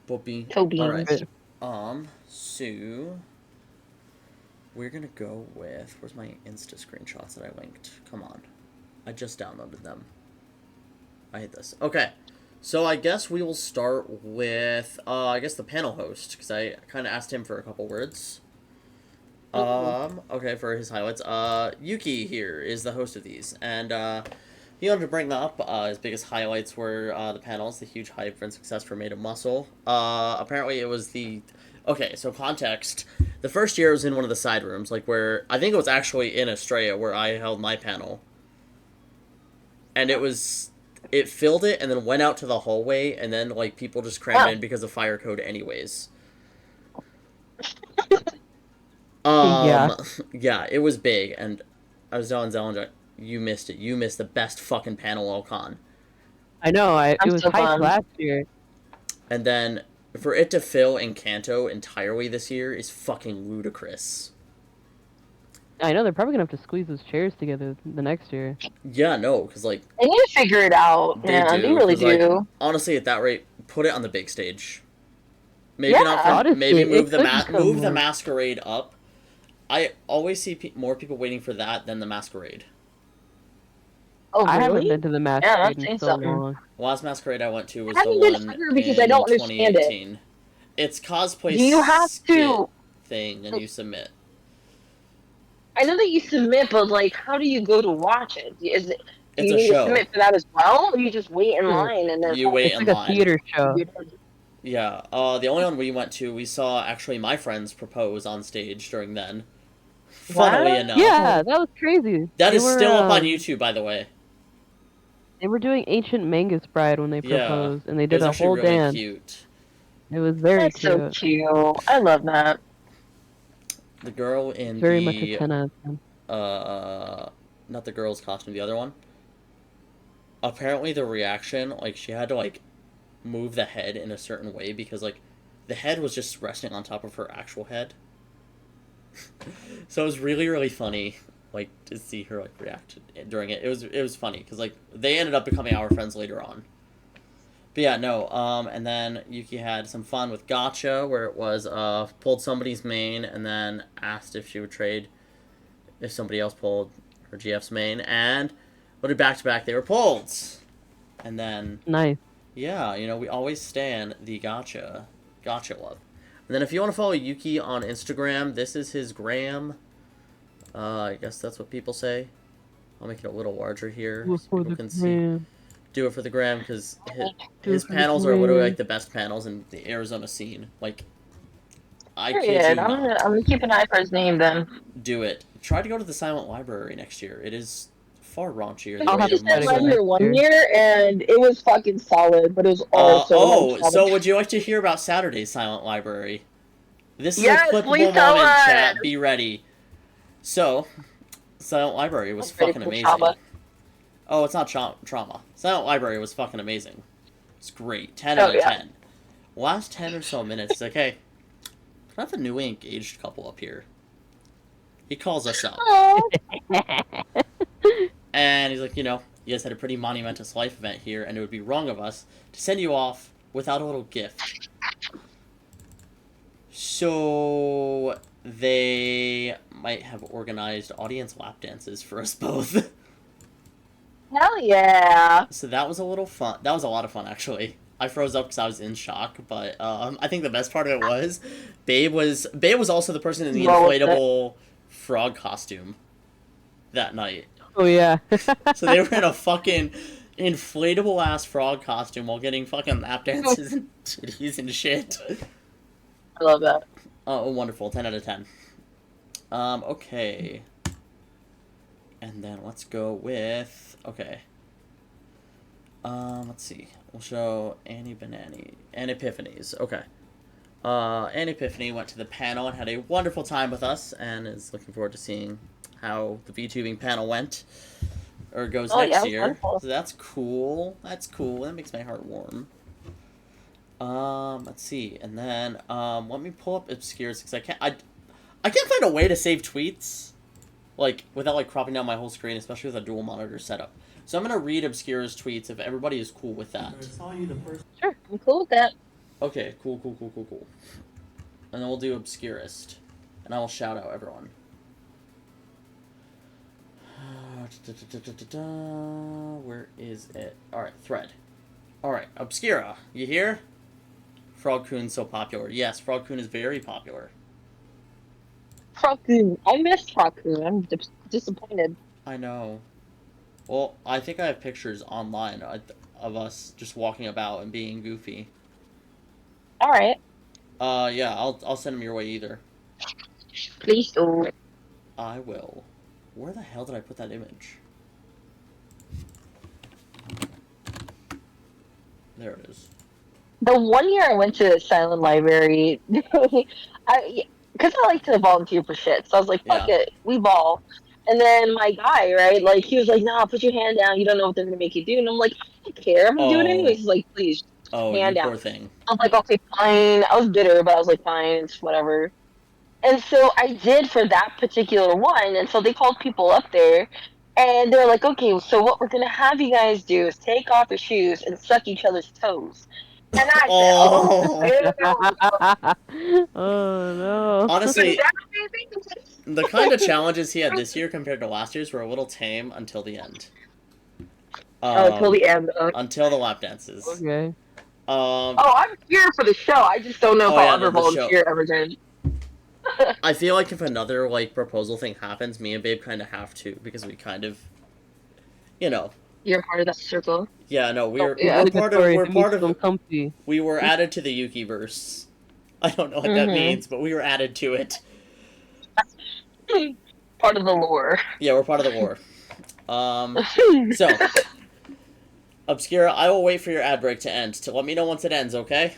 Puppy. Toe Alright. beans. So we're gonna go with, where's my Insta screenshots that I linked? Come on. I just downloaded them. I hate this. Okay. So I guess we will start with, I guess the panel host, because I kind of asked him for a couple words. Okay, for his highlights. Yuki here is the host of these, and, he wanted to bring up, his biggest highlights were, the panels, the huge hype and success for Made of Muscle. Apparently it was the, okay, so context. The first year was in one of the side rooms, like where, I think it was actually in Australia where I held my panel. And it filled it and then went out to the hallway, and then, like, people just crammed in because of fire code anyways. Yeah. Yeah, it was big, and I was telling Zellinger, you missed it. You missed the best fucking panel all con. I know. It I'm was so hyped bummed. last year. And then for it to fill Encanto entirely this year is fucking ludicrous. I know they're probably gonna have to squeeze those chairs together the next year. Yeah, no, because, like, They need to figure it out. they Yeah, do. they really 'Cause, like, do. honestly, at that rate, put it on the big stage. Maybe Yeah. not. Honestly, Maybe move it the could become move the more- masquerade up. I always see more people waiting for that than the masquerade. Oh, really? I haven't been to the masquerade saying in so something. long. The last masquerade I went to was I the haven't been one either because in I don't understand it. 2018. It's cosplay Do you have skit to? thing, and you submit. I know that you submit, but like, how do you go to watch it? Is it? Do It's you a need to show. submit for that as well, or you just wait in Yeah. line and then? You wait It's in like line. a theater show. Yeah. The only one we went to, we saw actually my friends propose on stage during then. Funnily What? enough. Yeah, that was crazy. That They is were, still up on YouTube, by the way. They were doing Ancient Mangus Bride when they Yeah. proposed, and they It was did a actually whole really dance. cute. It was very That's so cute. cute. I love that. The girl in Very much a the 10 out of 10. not the girl's costume, the other one. Apparently the reaction, like, she had to, like, move the head in a certain way because, like, the head was just resting on top of her actual head. So it was really, really funny, like, to see her, like, react during it. It was funny because, like, they ended up becoming our friends later on. But yeah, no, and then Yuki had some fun with Gotcha, where it was, pulled somebody's main and then asked if she would trade if somebody else pulled her GF's main, and literally back to back they were pulled. And then, Nice. yeah, you know, we always stand the Gotcha love. And then if you want to follow Yuki on Instagram, this is his gram. I guess that's what people say. I'll make it a little larger here Do it so for people the can see. gram. Do it for the gram because Do his it for the panels are literally gram. like the best panels in the Arizona scene. Like, I kid Period. you I'm not. gonna keep an eye for his name then. Do it. Try to go to the Silent Library next year. It is far raunchier than I'll We have Made to of just had try to go Muscle. Library next one year. year, and it was fucking solid, but it was also So would you like to hear about Saturday's Silent Library? This is Yes, a clippable please tell moment, us. chat. Be ready. So, Silent Library was That's pretty fucking cool, amazing. Chaba. Oh, it's not trauma. Silent Library was fucking amazing. It's great. 10 Oh, out of yeah. 10. Last 10 or so minutes, it's like, hey, can I have a newly engaged couple up here? He calls us up. Oh, And he's like, you know, you guys had a pretty monumentous life event here, and it would be wrong of us to send you off without a little gift. So they might have organized audience lap dances for us both. Hell yeah. So that was a little fun. That was a lot of fun, actually. I froze up because I was in shock, but I think the best part of it was Babe was also the person in the Roll with it. inflatable frog costume that night. Oh yeah. So they were in a fucking inflatable ass frog costume while getting fucking lap dances and titties and shit. I love that. Oh, wonderful. 10 out of 10. Okay. And then let's go with... Okay. Let's see. We'll show Annie Banani. Annie Epiphanies. Okay. Annie Epiphany went to the panel and had a wonderful time with us and is looking forward to seeing how the VTubing panel went. Or goes next year. Wonderful. So that's cool. That's cool. That makes my heart warm. Let's see. And then, let me pull up Obscures because I can't find a way to save tweets. Like, without, like, cropping down my whole screen, especially with a dual monitor setup. So I'm going to read Obscura's tweets if everybody is cool with that. Sure, I'm cool with that. Okay, cool. And then we'll do Obscurist. And I will shout out everyone. Where is it? Alright, thread. Alright, Obscura, you here? Frogcoon's so popular. Yes, Frogcoon is very popular. Frogcoon. I missed Frogcoon. I'm disappointed. I know. Well, I think I have pictures online of us just walking about and being goofy. Alright. Yeah, I'll send them your way either. Please do. I will. Where the hell did I put that image? There it is. The one year I went to Silent Library, because I like to volunteer for shit, so I was like, fuck it, we ball. And then my guy, right, like, he was like, nah, put your hand down, you don't know what they're gonna make you do. And I'm like, I don't care, I'm gonna do it anyways. He's like, please, hand you down. poor thing. I was like, okay, fine. I was bitter, but I was like, fine, it's whatever. And so I did for that particular one, and so they called people up there, and they're like, okay, so what we're gonna have you guys do is take off your shoes and suck each other's toes. And I said, Oh no. Honestly, the kind of challenges he had this year compared to last year's were a little tame until the end. Until the end. Until the lap dances. Okay. I'm here for the show. I just don't know if I'll ever volunteer ever again. I feel like if another, like, proposal thing happens, me and Babe kind of have to, because we kind of, you know. You're part of that circle. Yeah, no, we were added to the Yukiverse. I don't know what that means, but we were added to it. Part of the lore. Yeah, we're part of the lore. So, Obscura, I will wait for your ad break to end to let me know once it ends, okay?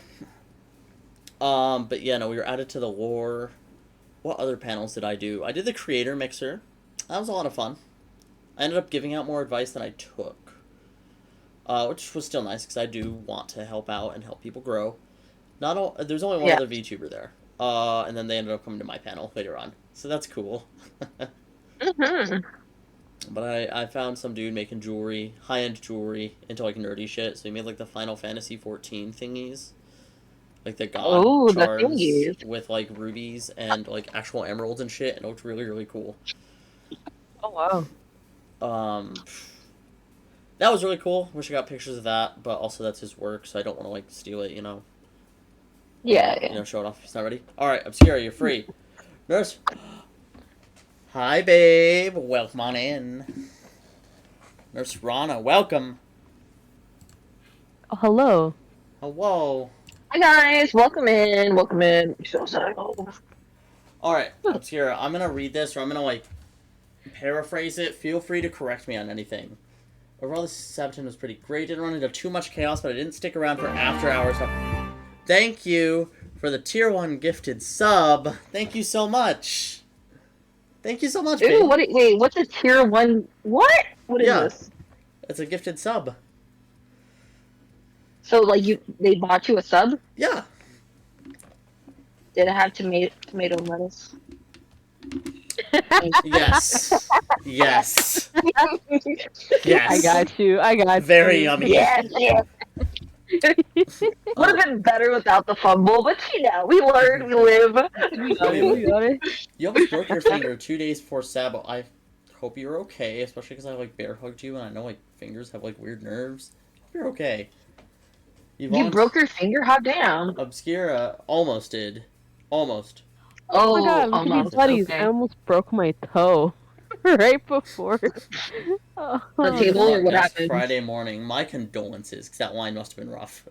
But yeah, no, we were added to the lore. What other panels did I do? I did the creator mixer. That was a lot of fun. I ended up giving out more advice than I took. Which was still nice, because I do want to help out and help people grow. There's only one other VTuber there. And then they ended up coming to my panel later on. So that's cool. But I found some dude making jewelry, high-end jewelry, into, like, nerdy shit. So he made, like, the Final Fantasy 14 thingies. Like, the god charms with, like, rubies and, like, actual emeralds and shit. And it looked really, really cool. Oh, wow. That was really cool. Wish I got pictures of that. But also that's his work, so I don't want to, like, steal it, you know? Yeah. You know, show it off if he's not ready. Alright, Obscura, you're free. Nurse. Hi, babe. Welcome on in. Nurse Rana, welcome. Oh, hello. Hello. Hi, guys. Welcome in. Welcome in. Alright, Obscura, I'm going to read this, or I'm going to, like, paraphrase it. Feel free to correct me on anything. Overall, this Sabaton was pretty great. Didn't run into too much chaos, but I didn't stick around for after hours. Thank you for the tier 1 gifted sub. Thank you so much. Thank you so much, babe. Wait, what's a tier 1? What? What is this? It's a gifted sub. So, like, they bought you a sub? Yeah. Did it have tomato lettuce? Yes. Yes. Yes. I got you. Very yummy. Yes. Would have been better without the fumble, but we learn, we live. We I got it. mean, We got it. you almost broke your finger 2 days before SABO. I hope you're okay, especially because I like bear hugged you, and I know like fingers have like weird nerves. Hope you're okay. You Yvonne broke your finger? How damn? Obscura almost did, almost. Oh my Oh, god, we could be almost. buddies. I Okay. almost broke my toe right before. The Holy Oh table, or fuck, no. what guys! happened? Friday morning. My condolences, because that line must have been rough.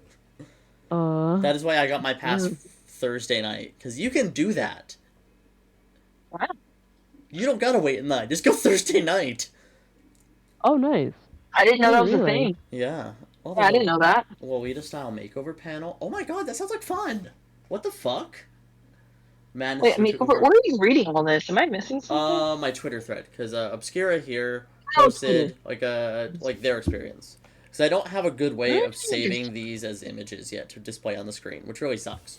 Uh, That is why I got my pass Mm. Thursday night, because you can do that. Wow. You don't gotta wait in line. Just go Thursday night. oh nice. I didn't know I that didn't was a realize. thing. Yeah. Oh, Yeah, I there's didn't know that. a Lolita style makeover panel. Oh my god, that sounds like fun. What the fuck? Madness, Wait, you took makeover. Where over. are you reading all this? Am I missing something? My Twitter thread, because Obscura here Oh, Twitter. posted like their experience. Because I don't have a good way of Mm. saving these as images yet to display on the screen, which really sucks.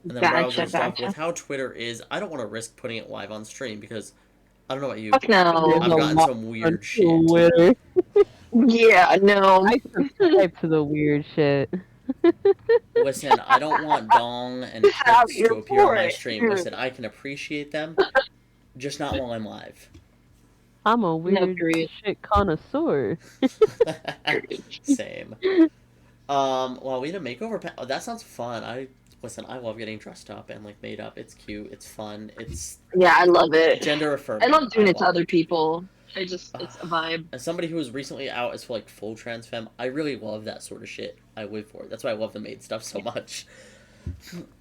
And then Gotcha, browser stuff. gotcha. With how Twitter is, I don't want to risk putting it live on stream because I don't know about you. Fuck no. There's I've a gotten lot some on weird shit. Twitter. Yeah, no. I subscribe to the weird shit. Listen, I don't want dong and Just out tits here to appear on for my it. stream. Listen, I can appreciate them, just not while I'm live. I'm a No, weird period. shit connoisseur. Same. Well, we had a makeover. Oh, that sounds fun. I love getting dressed up and like made up. It's cute. It's fun. It's Yeah, I love it. gender affirming. I love doing it to love other people. It's a vibe. As somebody who was recently out as like full trans femme, I really love that sort of shit. I live for it. That's why I love the maid stuff so much.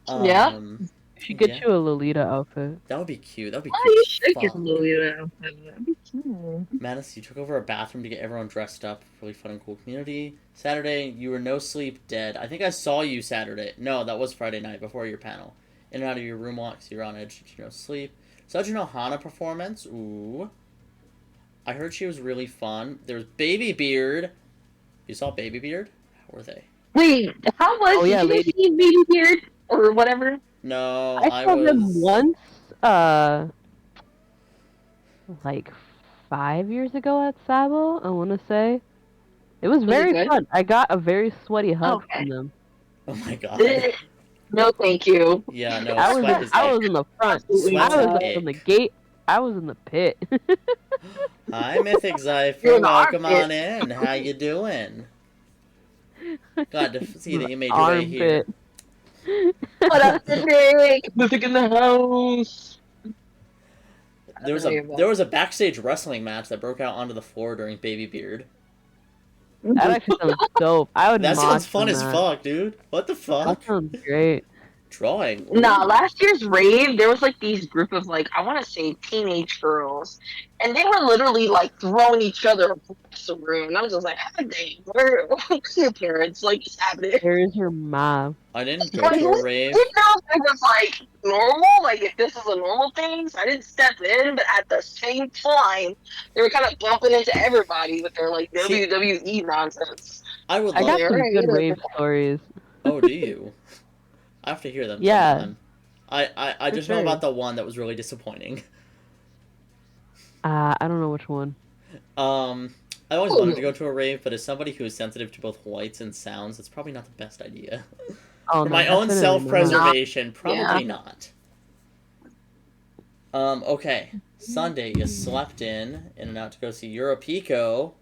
Yeah? We should get Yeah. you a Lolita outfit. That would be cute. That would be Oh, cute. you as should get fuck. Lolita. That'd be cute. Madness, you took over a bathroom to get everyone dressed up. Really fun and cool community. Saturday, you were no sleep dead. I think I saw you Saturday. No, that was Friday night before your panel. In and out of your room walks, you're on edge to no sleep. Sajino Hana performance. Ooh. I heard she was really fun. There was Baby Beard. You saw Baby Beard? How were they? Wait, how was Oh, yeah, did you lady. see Baby Beard or whatever? No, I saw them once, like 5 years ago at SABO, I want to say. It was it very good? fun. I got a very sweaty hug Okay. from them. Oh my god. No, thank you. Yeah, no, I sweat was is I ick. was in the front. Absolutely I was Sweat's not. an in the ick. gate. I was in the pit. Hi, Mythic You're Zypher. in the Welcome armpit. on in. How you doing? Glad to see that you made your way here. Armpit. What up, Nick? Music in the house. There was a backstage wrestling match that broke out onto the floor during Baby Beard. That actually sounds dope. I would That sounds mosh fun in as that. fuck, dude. What the fuck? That sounds great. Drawing. Nah, last year's rave, there was like these group of like I want to say teenage girls, and they were literally like throwing each other across the room. And I was just like, "How dang, where's your parents? Like, what's happening?" Where is your mom? I didn't go Like, to I a rave. didn't know if it was like normal, like if this is a normal thing. So I didn't step in, but at the same time, they were kind of bumping into everybody with their like See- WWE nonsense. I would I love. got some Alright, good yeah. rave stories. Oh, do you? I have to hear them Yeah. sometime. I For just know sure. about the one that was really disappointing. I don't know which one. I always wanted to go to a rave, but as somebody who is sensitive to both lights and sounds, it's probably not the best idea. Oh, For no, my own definitely not. self-preservation, probably Yeah. not. Okay. Sunday, you slept in and out to go see Europico.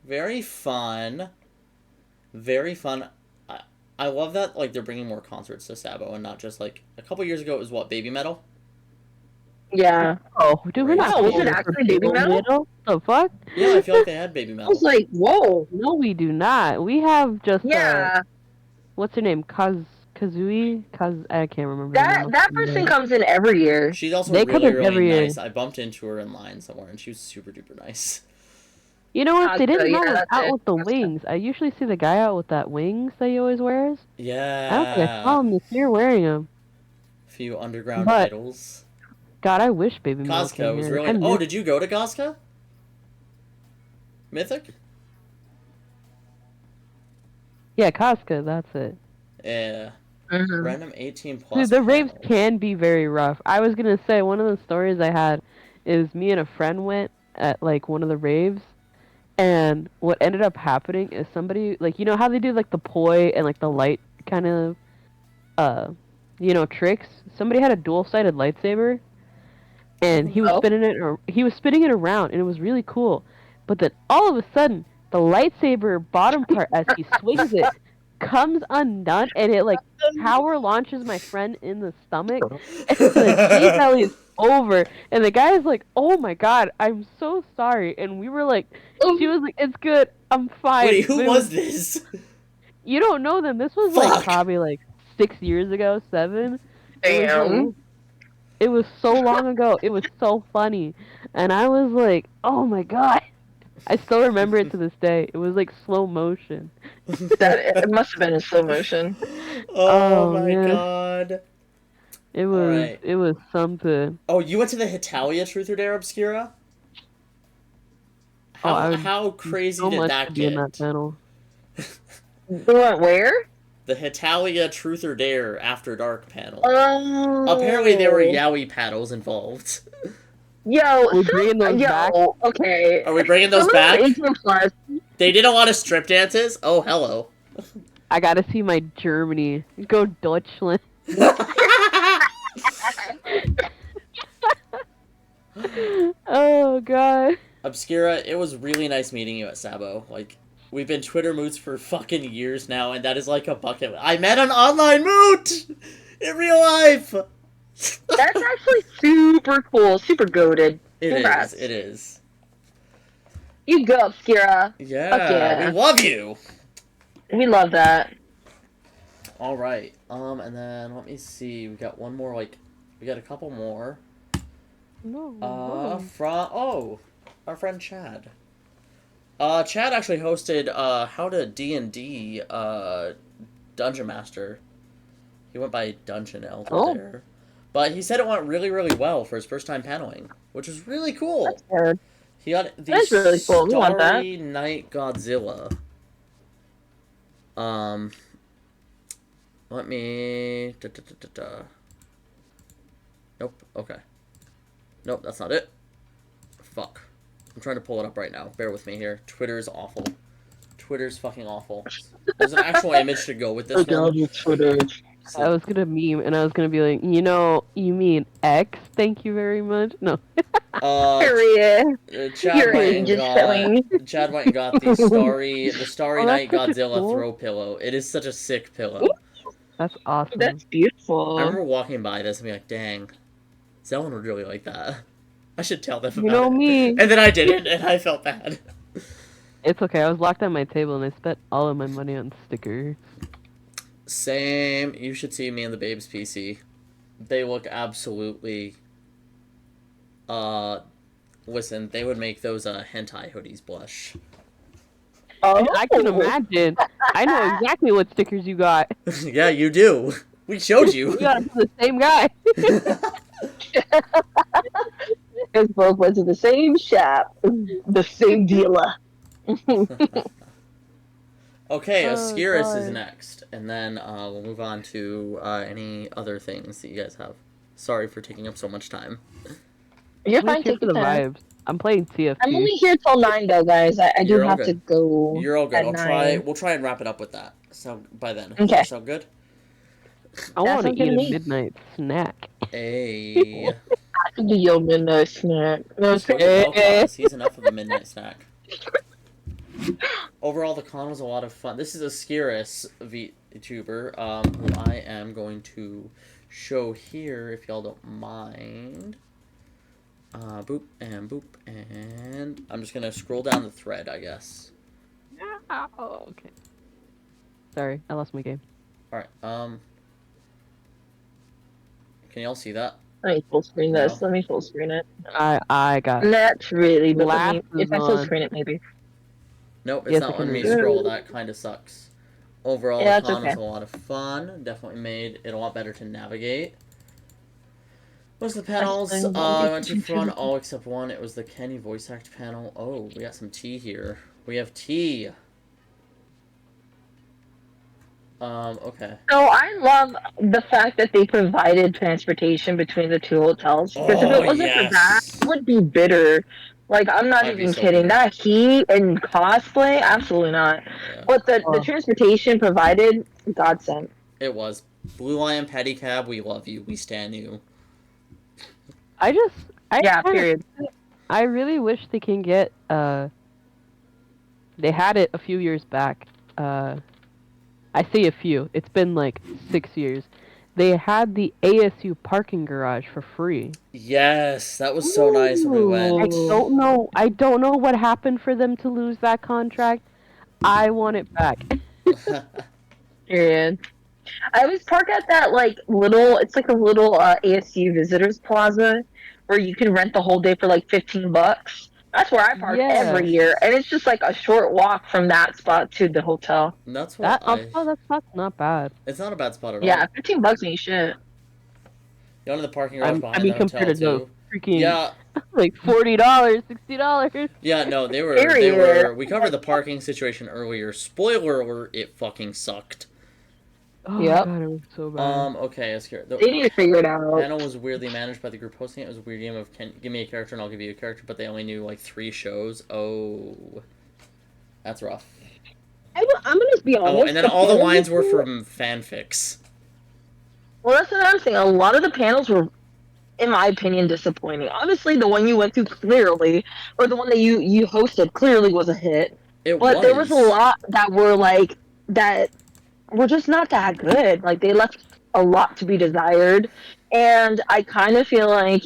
Very fun. Very fun. I love that, like, they're bringing more concerts to SABO and not just, like, a couple years ago it was, what, Baby Metal? Yeah, Oh, dude, we're not Oh, was going it for actually Baby Metal? The fuck? Yeah, I feel like they had Baby I Metal. was like, whoa. No, we do not. We have just Yeah, what's her name? Kazui? I can't remember. the name that of person her. comes in every year. She's also They come really, in really every year. nice. I bumped into her in line somewhere, and she was super duper nice. You know what? They didn't Yeah, have us that's out it. with the That's it. wings. I usually see the guy out with that wings that he always wears. Yeah. I don't think I saw him this year wearing them. A few underground But- idols. God, I wish Baby Metal Costco came was here. really. I Oh, miss- did you go to Costco? Mythic? Yeah, Casca, that's it. Yeah. Mhm. Random 18 plus. Dude, the raves panels. can be very rough. I was gonna say, one of the stories I had is me and a friend went at, like, one of the raves, And what ended up happening is somebody like you know how they do like the poi and like the light kind of uh tricks. Somebody had a dual-sided lightsaber and he was Oh. spinning it around and it was really cool. But then all of a sudden the lightsaber bottom part as he swings it comes undone and it like power launches my friend in the stomach and the G belly is over and the guy is like, "Oh my god, I'm so sorry." And we were like, she was like, "It's good, I'm fine." Wait, who But was this? you don't know them. This was like Fuck! probably like 6 years ago, 7. It was like Damn. it was so long ago. It was so funny. And I was like, "Oh my god." I still remember it to this day. It was like slow motion. That it must have been in slow motion. Oh Oh my man, god. it was Alright. it was something. Oh, you went to the Hitalia Truth or Dare Obscura? Oh, I How would how do crazy so did much that to be in that get? panel. You went where? The Hitalia Truth or Dare After Dark panel. Apparently there were Oh. yaoi paddles involved. Yo, We're bringing those back. okay. Are we bringing Some those of them back? 18 plus. They did a lot of strip dances. Oh, hello. I gotta see my Germany. Go Deutschland. Oh god. Obscura, it was really nice meeting you at Sabo. Like, we've been Twitter moots for fucking years now, and that is like a bucket. I met an online moot in real life. That's actually super cool, super goated. It Congrats. is. It is. You go, Obscura. Yeah, Fuck yeah. we love you. We love that. All right. And then let me see. We got one more. Like, we got a couple more. No. Our friend Chad. Chad actually hosted How to D&D Dungeon Master. He went by Dungeon Elder there. But he said it went really, really well for his first time paneling, which is really cool. That's good. He got the That's really cool. We want that. Starry Night Godzilla. Let me... Nope, okay. Nope, that's not it. Fuck. I'm trying to pull it up right now. Bear with me here. Twitter's awful. Twitter's fucking awful. There's an actual image to go with this one. Twitter. I was gonna meme and I was gonna be like, you mean X? Thank you very much. No. Period. Chad Your went age and is showing. Chad went and got the Starry Oh, Night that's such a Godzilla cool- throw pillow. It is such a sick pillow. That's awesome. That's beautiful. I remember walking by this and being like, dang, Zellin would really like that. I should tell them about You know it. me. And then I didn't, and I felt bad. It's okay. I was locked at my table and I spent all of my money on stickers. Same. You should see me and the Babes PC. They look absolutely... Listen, they would make those hentai hoodies blush. Oh, I can imagine. I know exactly what stickers you got. Yeah, you do. We showed you. We got them from the same guy. Because both went to the same shop, the same dealer. Okay, Oh, Ascaris is God. next, and then we'll move on to any other things that you guys have. Sorry for taking up so much time. You're I'm fine, just here take for your the time. vibes. I'm playing TFT. I'm only here till 9 though, guys. I do You're all have good. to go. You're all good. at I'll 9. try. We'll try and wrap it up with that. So by then, Okay. Does that sound good? I That want to sounds good eat to a me. midnight snack. Hey. I can do your midnight snack. So did Okay. Belcon. He's enough of a midnight snack. Overall, the con was a lot of fun. This is a Ascaris VTuber, who I am going to show here, if y'all don't mind. Boop, and I'm just gonna scroll down the thread, I guess. Oh, okay. Sorry, I lost my game. Alright, can y'all see that? Let me full screen this. No. Let me full screen it. I got Not really, but let me, Glasses if I full on. screen it, maybe. Nope, it's Yes, not I can letting me read it. scroll. That kind of sucks. Overall, Yeah, the it's con was okay. a lot of fun. Definitely made it a lot better to navigate. Most of the panels, I went to front all except one. It was the Kenny voice act panel. Oh, we got some tea here. We have tea. Okay. So I love the fact that they provided transportation between the two hotels. Because if Oh, it wasn't for that, yes. I would be bitter Like, I'm not I'd be even so kidding. pissed. That heat and cosplay, absolutely not. Yeah, But the Oh, transportation provided, godsend. it was. Blue Lion Pedicab, we love you. We stand you. I just, I Yeah, kind of, period. I really wish they can get. They had it a few years back. I say a few. It's been like 6 years. They had the ASU parking garage for free. Yes, that was so nice when we I went. Ooh. don't know. I don't know what happened for them to lose that contract. I want it back. Period. I always park at that like little. It's like a little ASU visitors plaza where you can rent the whole day for like $15. That's where I park Yeah, every year, and it's just like a short walk from that spot to the hotel. That's where that. I. Oh, that's not bad. It's not a bad spot at Yeah, all. $15 ain't shit. You know, in the parking garage I behind mean, the hotel compared to those too. freaking Yeah, like $40, $60. yeah. No, they were. They Period. were. We covered the parking situation earlier. Spoiler alert: it fucking sucked. Oh Yep. god, it was so bad. Okay, let's hear it. The They need to figure it out. panel was weirdly managed by the group hosting it. It was a weird game of give me a character and I'll give you a character, but they only knew like 3 shows. Oh, that's rough. I'm gonna be Oh, honest. and then The all the panel lines this were year, from fanfics. well, that's what I'm saying. A lot of the panels were, in my opinion, disappointing. Obviously, the one you went to clearly, or the one that you hosted clearly was a hit. It But there was a was. lot that were like that were just not that good. Like they left a lot to be desired, and I kind of feel like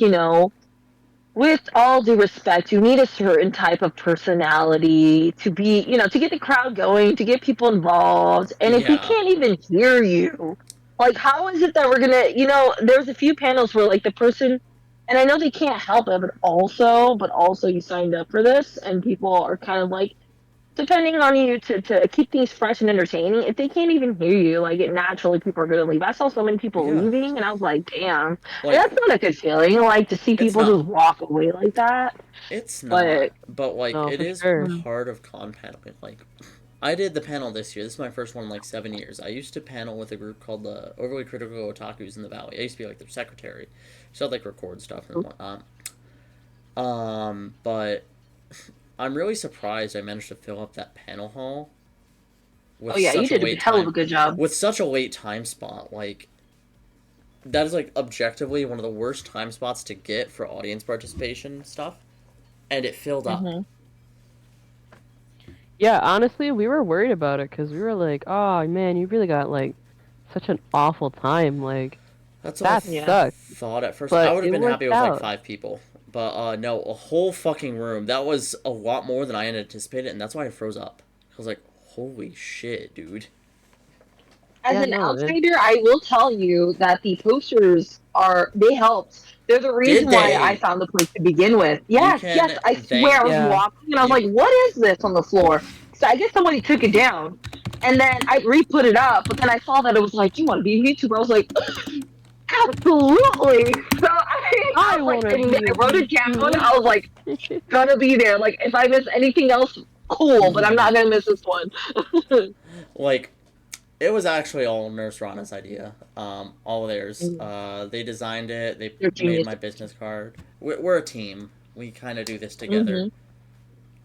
with all due respect, you need a certain type of personality to be, to get the crowd going, to get people involved. And if we Yeah. can't even hear you, like, how is it that we're gonna, there's a few panels where, like, the person, and I know they can't help it, but also you signed up for this, and people are kind of like, depending on you to keep things fresh and entertaining, if they can't even hear you, like it naturally people are gonna leave. I saw so many people Yeah. leaving and I was like, damn. And Like, that's not a good feeling, like to see it's people not. just walk away like that. It's But not. But, like, No, it for is sure. part of con paneling. Like, I did the panel this year. This is my first one in like 7 years. I used to panel with a group called the Overly Critical Otakus in the Valley. I used to be like their secretary. So I'd like record stuff and whatnot. But I'm really surprised I managed to fill up that panel hall oh with yeah, you such a did a late hell of a time good job. with such a late time spot. Like that is like objectively one of the worst time spots to get for audience participation stuff, and it filled up. Hmm. Yeah, honestly, we were worried about it because we were like, "Oh man, you really got like such an awful time. Like That's what I that Yeah. sucked." thought at first. I But would have it been happy worked with like out. 5 people, but no, a whole fucking room. That was a lot more than I had anticipated, and that's why I froze up. I was like, "Holy shit, dude!" As Yeah, an no, it. outsider, I will tell you that the posters they helped. They're the Did reason why I they? found the place to begin with. You Yes, yes, can I swear I was thank Yeah. walking and I was you. like, what is this on the floor? So I guess somebody took it down. And then I re-put it up, but then I saw that it was like, you want to be a YouTuber? I was like, absolutely. So I I was like, want to and be a I wrote it down. VTuber. I was like, gonna be there. Like if I miss anything else, cool, but I'm not gonna miss this one. Like it was actually all Nurse Rana's idea. All theirs. They designed it. They They're made genius. my business card. We're a team. We kind of do this together. Mm-hmm.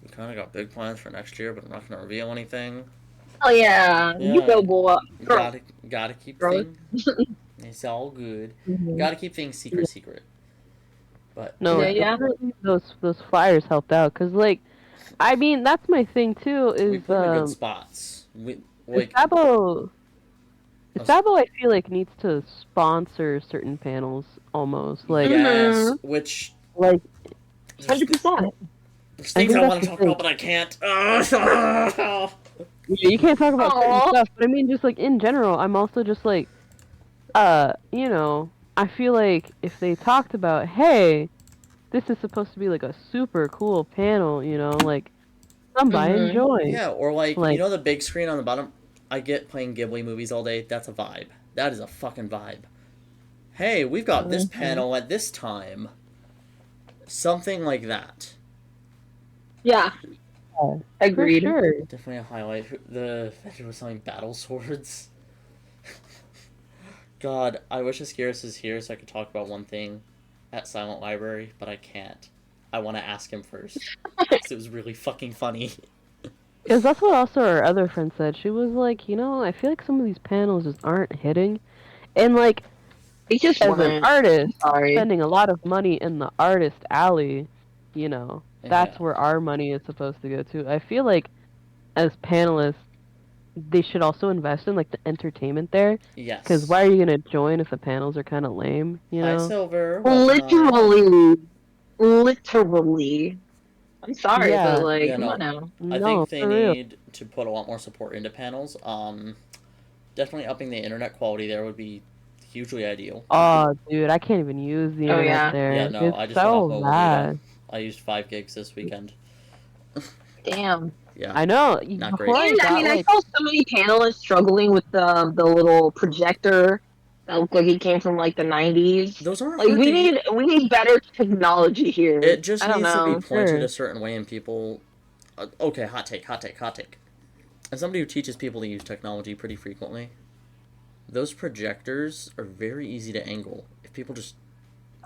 We kind of got big plans for next year, but I'm not gonna reveal anything. Oh yeah, you Yeah, go, boy, girl, gotta keep girl. things. It's all good. Mm-hmm. Gotta keep things secret. But No, Yeah, yeah, yeah. definitely those flyers helped out because like, I mean, that's my thing too. we Is put them in good spots. We like Sabo uh, Sabo, I feel like needs to sponsor certain panels almost. yes, Mm-hmm. which Like 100%. there's I things think I that's want the to talk thing. about, but I can't. You can't talk about certain Oh, stuff, but I mean, just like in general, I'm also just like, I feel like if they talked about, hey, this is supposed to be like a super cool panel, like somebody mm-hmm. enjoy. Yeah, or like Like, the big screen on the bottom. I get playing Ghibli movies all day. That's a vibe. That is a fucking vibe. Hey, we've got this Mm-hmm. panel at this time. Something like that. Yeah, for agreed. sure. Definitely a highlight. The vendor was selling battle swords. God, I wish Ascaris was here so I could talk about one thing at Silent Library, but I can't. I want to ask him first. Because it was really fucking funny. Because that's what also our other friend said. She was like, I feel like some of these panels just aren't hitting. And like, They just as an weren't. artist, Sorry. spending a lot of money in the artist alley, Yeah. that's where our money is supposed to go to. I feel like as panelists, they should also invest in like the entertainment there. Because Yes. why are you gonna join if the panels are kind of lame? Hi, Silver. Welcome on. Literally. Literally. I'm sorry, but Yeah, like, Yeah, come on no. now. I no, think they for real. need to put a lot more support into panels. Definitely upping the internet quality there would be hugely ideal. Oh, dude, I can't even use the Oh internet yeah. Yeah, there. no, It's I just went off so mobile data. bad. I used 5 gigs this weekend. Damn. Yeah, I know. not Before great. I And I got mean, I like, saw so many panelists struggling with the little projector that looked like it came from like the 90s. Those aren't Like hard to use. we need better technology It here. just I don't needs to be for know. pointed sure. a certain way, and people. Okay, hot take, hot take, hot take. As somebody who teaches people to use technology pretty frequently, those projectors are very easy to angle. If people just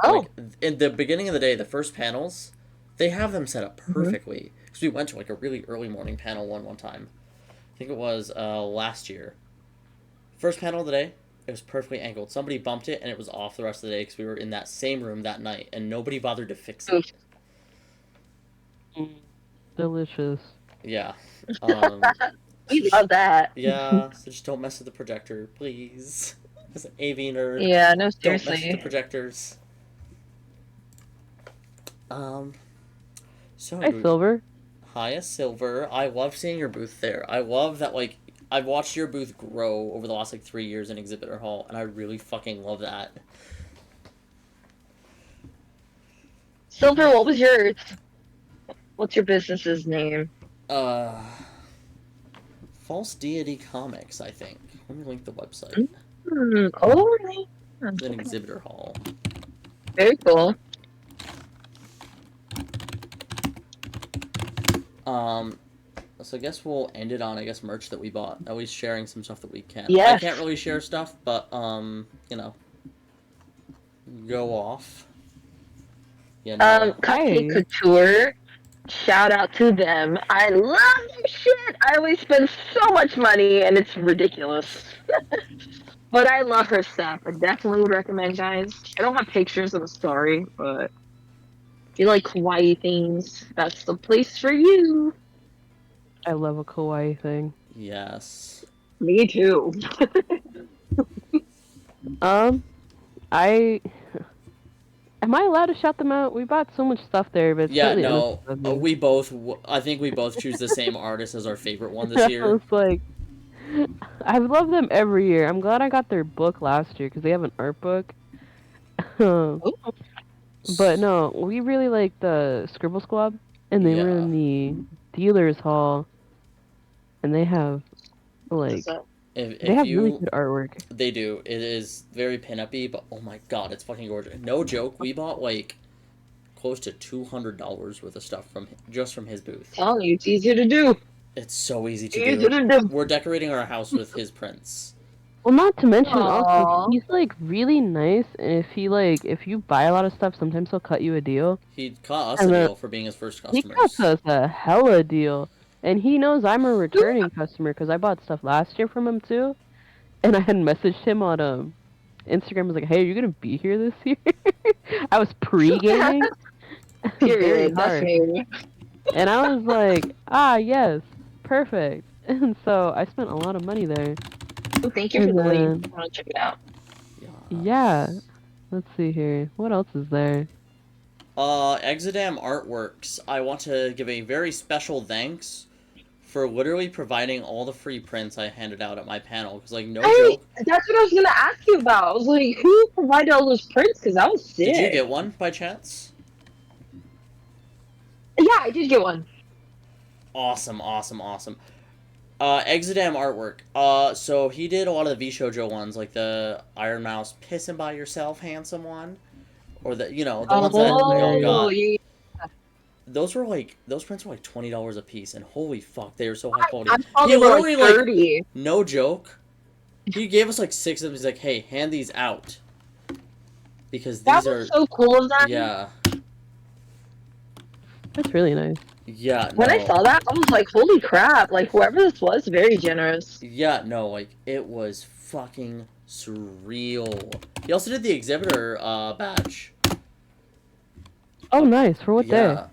Oh. like in the beginning of the day, the first panels, they have them set up Hmm. perfectly. Because we went to like a really early morning panel one time. I think it was last year. First panel of the day, it was perfectly angled. Somebody bumped it and it was off the rest of the day because we were in that same room that night and nobody bothered to fix it. Mm, delicious. Yeah. Um, so We love that. yeah, so just don't mess with the projector, please. As an AV nerd, Yeah, no, don't mess with the seriously. projectors. Um, so Hi, Silver. Hiya Silver. I love seeing your booth there. I love that, like, I've watched your booth grow over the last, like, 3 years in Exhibitor Hall, and I really fucking love that. Silver, what was yours? What's your business's name? Uh, False Deity Comics, I think. Let me link the website. Oh, right. It's in Okay. Exhibitor Hall. Very cool. Um, so I guess we'll end it on, I guess, merch that we bought. At least sharing some stuff that we can. I Yes. can't really share stuff, but, go off. Cupcake Hi. Couture. Shout out to them. I love their shit. I always spend so much money and it's ridiculous. But I love her stuff. I definitely would recommend, guys. I don't have pictures, I'm sorry, but if you like kawaii things, that's the place for you. I love a kawaii thing. Yes. Me too. Um, I am I allowed to shout them out? We bought so much stuff there, but it's Yeah, slightly no. innocent of me. I think we both choose the same artist as our favorite one this I year. was like, I love them every year. I'm glad I got their book last year because they have an art book. But no, we really like the Scribble Squad, and they were Yeah. in the dealers hall, and they have like they If have really you good artwork. They do. It is very pin-up-y, but oh my god, it's fucking gorgeous. No joke, we bought like close to $200 worth of stuff just from his booth. Telling you, it's easier to do. It's so easy to Easier do. to do. We're decorating our house with his prints. Well, not to mention also Aww. he's like really nice, and if you buy a lot of stuff, sometimes he'll cut you a deal, He caught us a and deal for being his first he cuts customers. us a hella deal. And he knows I'm a returning customer because I bought stuff last year from him too. And I had messaged him on Instagram. I was like, "Hey, are you gonna be here this year?" I was pre-gaming, very Period. That's hard, me. and I was like, "Ah, yes, perfect." And so I spent a lot of money there. Oh, thank you for And the link. then, I want to check it out. yeah, Yes. let's see here. What else is there? Exodam Artworks. I want to give a very special thanks for literally providing all the free prints I handed out at my panel. Because, like, no Hey, joke. that's what I was gonna ask you about. I was like, who provided all those prints? Because I was Did you sick. get one by chance? Yeah, I did get one. Awesome, awesome, awesome. Exodam Artwork. So he did a lot of the V Shoujo ones, like the Iron Mouse Pissin' By Yourself Handsome one. Or the ones that y'all Oh, got. yeah. Those prints were like $20 a piece, and holy fuck, they were so high quality. I saw He they were like literally, 30. no joke, he gave us like 6 of them. He's like, hey, hand these out. Because That these are, was so cool of them. yeah. That's really nice. Yeah, When I no. saw that, I was like, holy crap! Like whoever this was, very generous. Yeah, no, like, it was fucking surreal. He also did the exhibitor badge. Oh, nice. For what day? Yeah,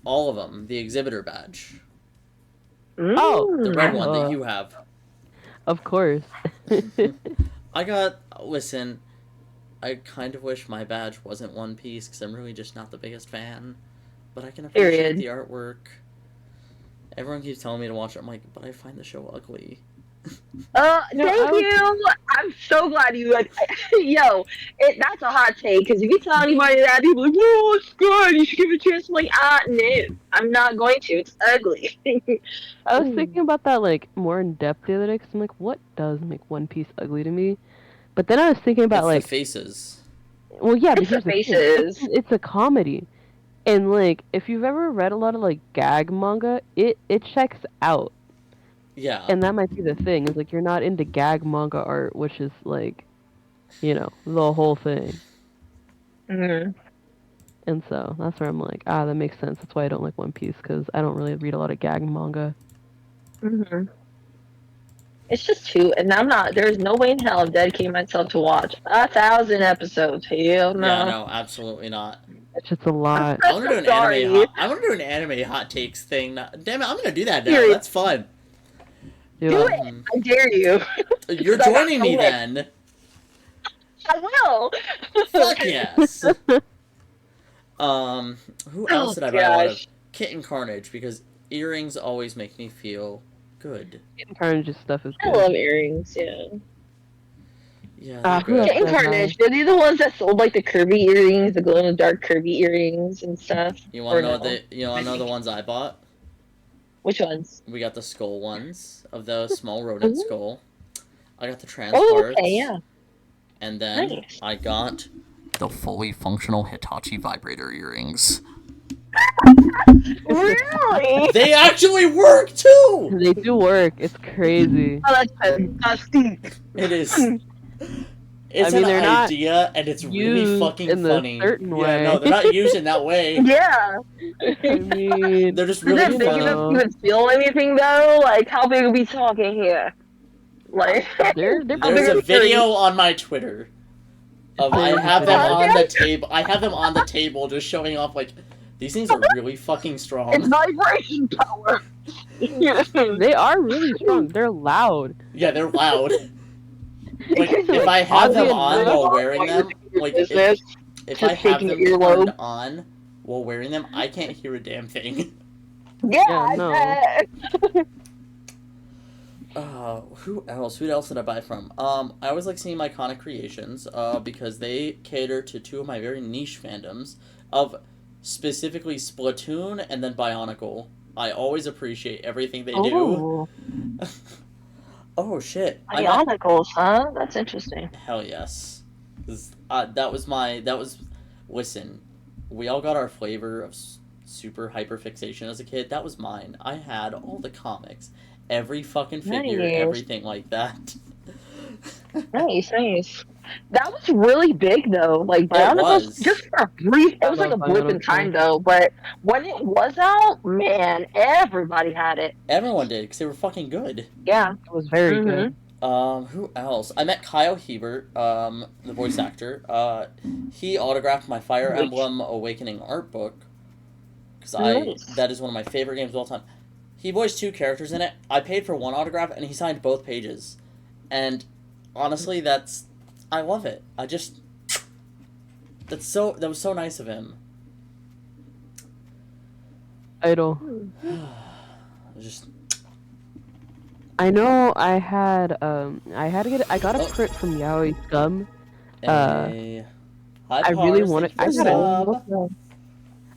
all of them. The exhibitor badge. Oh, The red Mm. one that you have. of course. Listen, I kind of wish my badge wasn't One Piece because I'm really just not the biggest fan. But I can appreciate Period. the artwork. Everyone keeps telling me to watch it. I'm like, but I find the show ugly. No, Thank you. I'm so glad you like. Yo, that's a hot take because if you tell anybody that, people are like, no, it's good. You should give it a chance. I'm like, no, I'm not going to. It's ugly. I was thinking about that like more in depth the other day because I'm like, what does make One Piece ugly to me? But then I was thinking about It's like, the faces. well, yeah, but It's the here's the thing. faces. It's a comedy, and like if you've ever read a lot of like gag manga, it checks out, Yeah. and that might be the thing. Is like you're not into gag manga art, which is like, the whole thing. Mhm. And so that's where I'm like, that makes sense. That's why I don't like One Piece because I don't really read a lot of gag manga. Mhm. It's just two, and I'm not. There's no way in hell I'm dedicating myself to watch 1,000 episodes. Hell no. Yeah, no, absolutely not. It's just a lot. I want to do an Sorry. I want to do an anime hot takes thing. Damn it, I'm gonna do that now. Period. That's fun. Do it. I dare you. You're So I got joining me to then. I will. Fuck yes. Who else did I buy a lot of? Gosh. Kitten Carnage, because earrings always make me feel good. Kitten Carnage's stuff is I good. love earrings. Yeah. Yeah, Ah, they're who else? good. Kitten Carnage. Are they the ones that sold like the curvy earrings, the glow in the dark curvy earrings and stuff? You want Or to know no? you want to know the ones I bought? Which ones? We got the skull ones of the small rodent Ooh. skull. I got the trans Oh, parts. okay, yeah. And then Nice. I got the fully functional Hitachi vibrator earrings. Really? They actually work too. They do work. It's crazy. Oh, that's fantastic. It is. It's mean, an they're not idea, and it's really used fucking in a funny. certain Yeah, way. no, they're not used in that way. Yeah. I mean, They're just Is it really big funny. enough to even feel anything though? Like, how big are we talking here? Like, they're There's big a are the video on my Twitter of I There's have a them video. on the table. I have them on the table, just showing off like these things are really fucking it's strong. vibration power. they are really strong. They're loud. Yeah, they're loud. Like It's if like, I have them oddly on enough, while wearing them, like business. if Just I have shaking them your turned earlobe. on while wearing them, I can't hear a damn thing. Yeah, Yeah, no. I bet. Who else? Who else did I buy from? I always like seeing Iconic Creations, because they cater to two of my very niche fandoms of specifically Splatoon and then Bionicle. I always appreciate everything they do. Oh, Oh shit! Bionicles, huh? That's interesting. Hell yes. Listen, we all got our flavor of super hyperfixation as a kid. That was mine. I had all the comics, every fucking figure, Nice. everything like that. Nice, nice. That was really big though. Like It Bionicles, was. just for a brief, it was I like a love blip in Bionicles. time though. But when it was out, man, everybody had it. Everyone did, because they were fucking good. Yeah. It was very good. Who else? I met Kyle Hebert, the voice actor. He autographed my Fire Nice. Emblem Awakening art book, because Nice. that is one of my favorite games of all time. He voiced two characters in it. I paid for one autograph, and he signed both pages. And honestly, I love it. That was so nice of him. Idol. Just I know I got a print from Yaoi Scum. a I really wanted. I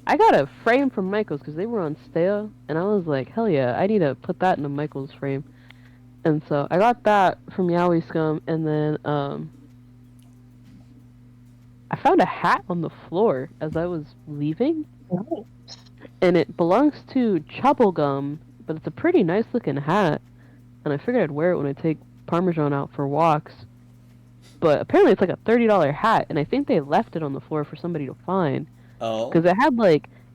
I got a frame from Michaels because they were on sale, and I was like, hell yeah, I need to put that in a Michaels frame. And so I got that from Yaoi Scum, and then I found a hat on the floor as I was leaving, and it belongs to Chubblegum, but it's a pretty nice looking hat, and I figured I'd wear it when I take Parmesan out for walks. But apparently it's like a $30 hat, and I think they left it on the floor for somebody to find. Oh. Because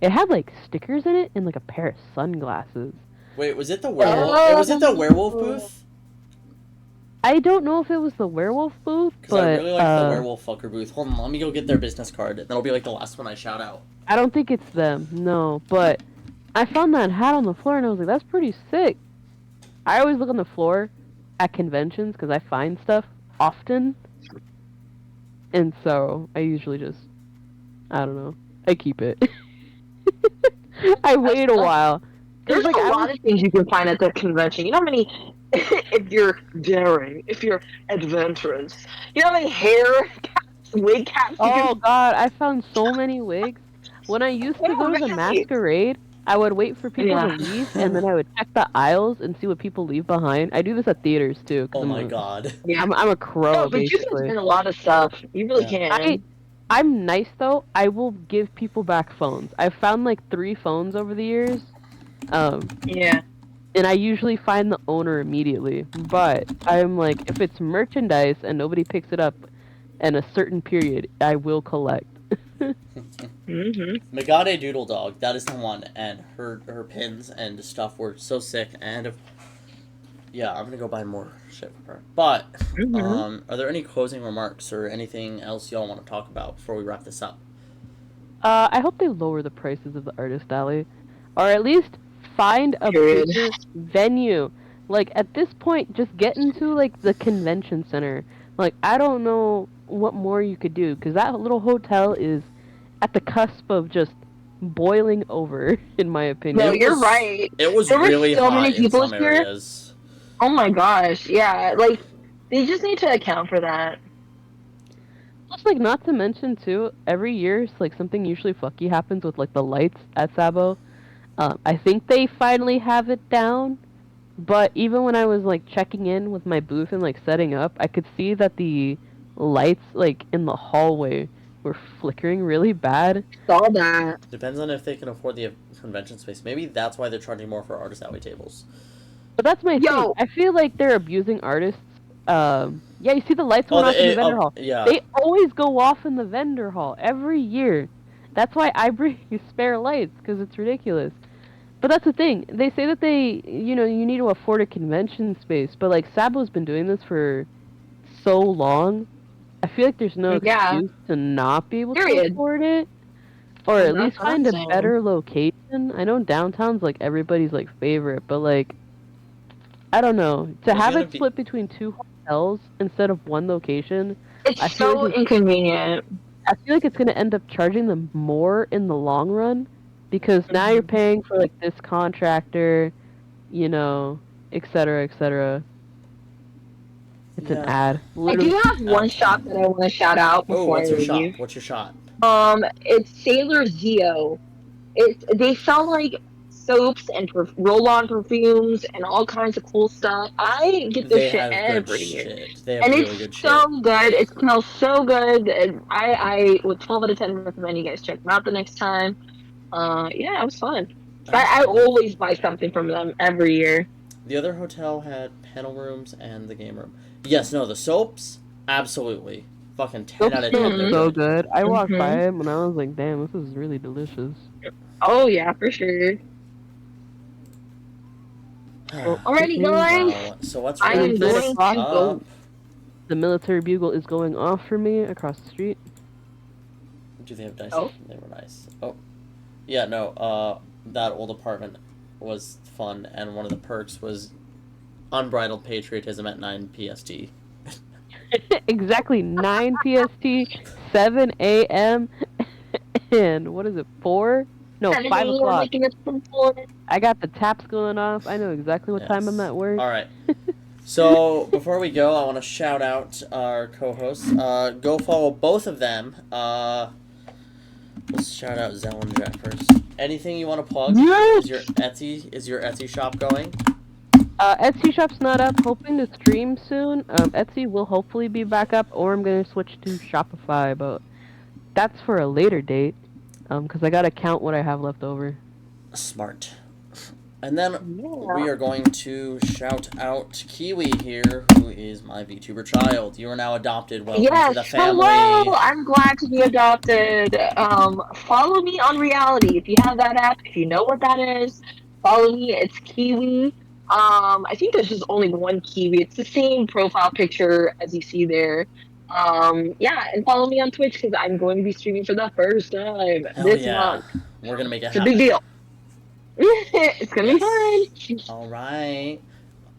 it It had like stickers in it and like a pair of sunglasses. Wait, was it the werewolf? Was it the werewolf booth? I don't know if it was the werewolf booth, Because but I really like the werewolf fucker booth. Hold on, let me go get their business card. That'll be like the last one I shout out. I don't think it's them. No, but I found that hat on the floor and I was like, that's pretty sick. I always look on the floor at conventions because I find stuff often, and so I usually just, I don't know, I keep it. I wait a while. There's like, a lot of things you can find at the convention. You know how many, if you're daring, if you're adventurous, you know how many hair caps, wig caps you Oh can god, I found so many wigs. When I used to go to the masquerade, I would wait for people to leave, and then I would check the aisles and see what people leave behind. I do this at theaters too. Oh my god. Yeah. I'm a crow, No, but you can basically. spend a lot of stuff. You really can. I'm nice though. I will give people back phones. I've found like 3 phones over the years. Yeah. And I usually find the owner immediately. But I'm like, if it's merchandise and nobody picks it up in a certain period, I will collect. Megade Doodle Dog, that is the one, and her pins and stuff were so sick, and yeah, I'm gonna go buy more shit for her. But, are there any closing remarks or anything else y'all want to talk about before we wrap this up? I hope they lower the prices of the artist alley, or at least find a bigger venue. Like at this point, just get into like the convention center. Like I don't know what more you could do because that little hotel is at the cusp of just boiling over, in my opinion. No, you're right. It was there really were so hot many people in some here. areas. Oh my gosh, yeah. Like they just need to account for that. Plus, like, not to mention too, every year, like something usually fucky happens with like the lights at SABO. I think they finally have it down, but even when I was like checking in with my booth and like setting up, I could see that the lights like in the hallway were flickering really bad. Saw that. Depends on if they can afford the convention space. Maybe that's why they're charging more for artist alley tables. But that's my thing. I feel like they're abusing artists. Yeah, you see the lights went off in the vendor hall. Yeah. They always go off in the vendor hall every year. That's why I bring spare lights, because it's ridiculous. But that's the thing. They say that you need to afford a convention space. But, like, SABO's been doing this for so long. I feel like there's no excuse to not be able to afford it. Or at least find a better location. I know downtown's, like, everybody's, like, favorite. But, like, I don't know. To have it split between 2 hotels instead of 1 location. It's so inconvenient. I feel like it's going to end up charging them more in the long run. Because now you're paying for, like, this contractor, et cetera, et cetera. It's an ad. Literally. I do have one shop that I want to shout out before I leave. What's your shop? It's Sailor Zio. They sell, like, soaps and roll-on perfumes and all kinds of cool stuff. I get this shit every year. And it's so good. It smells so good. And I with 12 out of 10 recommend you guys check them out the next time. Yeah, it was fun. I always buy something from them every year. The other hotel had panel rooms and the game room. Yes, no, the soaps, absolutely. Fucking 10 out of 10. They're so good. I walked by them and I was like, damn, this is really delicious. Oh, yeah, for sure. Alrighty, guys. So what's I am going to go. The military bugle is going off for me across the street. Do they have dice? Oh. They were nice. Oh. Yeah, no, that old apartment was fun, and one of the perks was unbridled patriotism at 9 PST. Exactly, 9 PST, 7 a.m., and what is it, 4? No, 5 o'clock. I got the taps going off. I know exactly what time I'm at work. Alright. So, before we go, I want to shout out our co-hosts. Go follow both of them. Let's shout out Zell and Jack first. Anything you want to plug? Yes! Is your Etsy shop going? Etsy shop's not up. Hoping to stream soon. Etsy will hopefully be back up, or I'm going to switch to Shopify, but that's for a later date. Because I gotta count what I have left over. Smart. And then Yeah. we are going to shout out Kiwi here, who is my VTuber child. You are now adopted. Welcome to Yes. the Hello. family. I'm glad to be adopted. Follow me on Reality if you have that app. If you know what that is, follow me. It's Kiwi. I think there's just only one Kiwi. It's the same profile picture as you see there. Yeah, and follow me on Twitch because I'm going to be streaming for the first time Hell this yeah. month. We're gonna make it It's a big happen. deal. It's gonna be Yes. fun. Alright.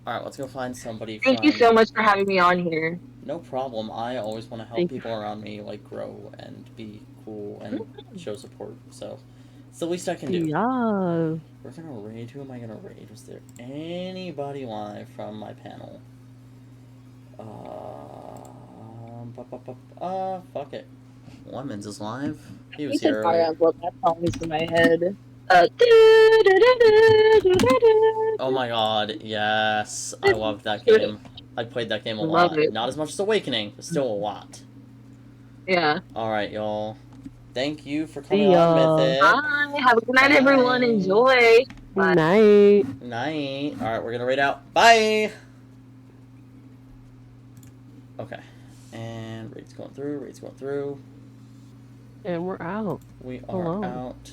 Alright, let's go find somebody Thank you from... so much for having me on here. No problem. I always want to help Thank you. people around me, like, grow and be cool and show support. So, it's the least I can do. Yeah. We're gonna raid. Who am I gonna raid? Was there anybody live from my panel? Fuck it. Lemons is live. He You was said here earlier. Marianne's Love. That song is in my head. Oh my god, yes. I loved that game. I played that game a Love lot. it. Not as much as Awakening, but still a lot. Yeah. Alright, y'all. Thank you for coming See on, y'all. Mythic. Bye. Have a good night, everyone. Bye. Enjoy. Bye. Night. Night. Alright, we're gonna raid out. Bye! Okay. And raid's going through, raid's going through. And we're out. We are Hello. out.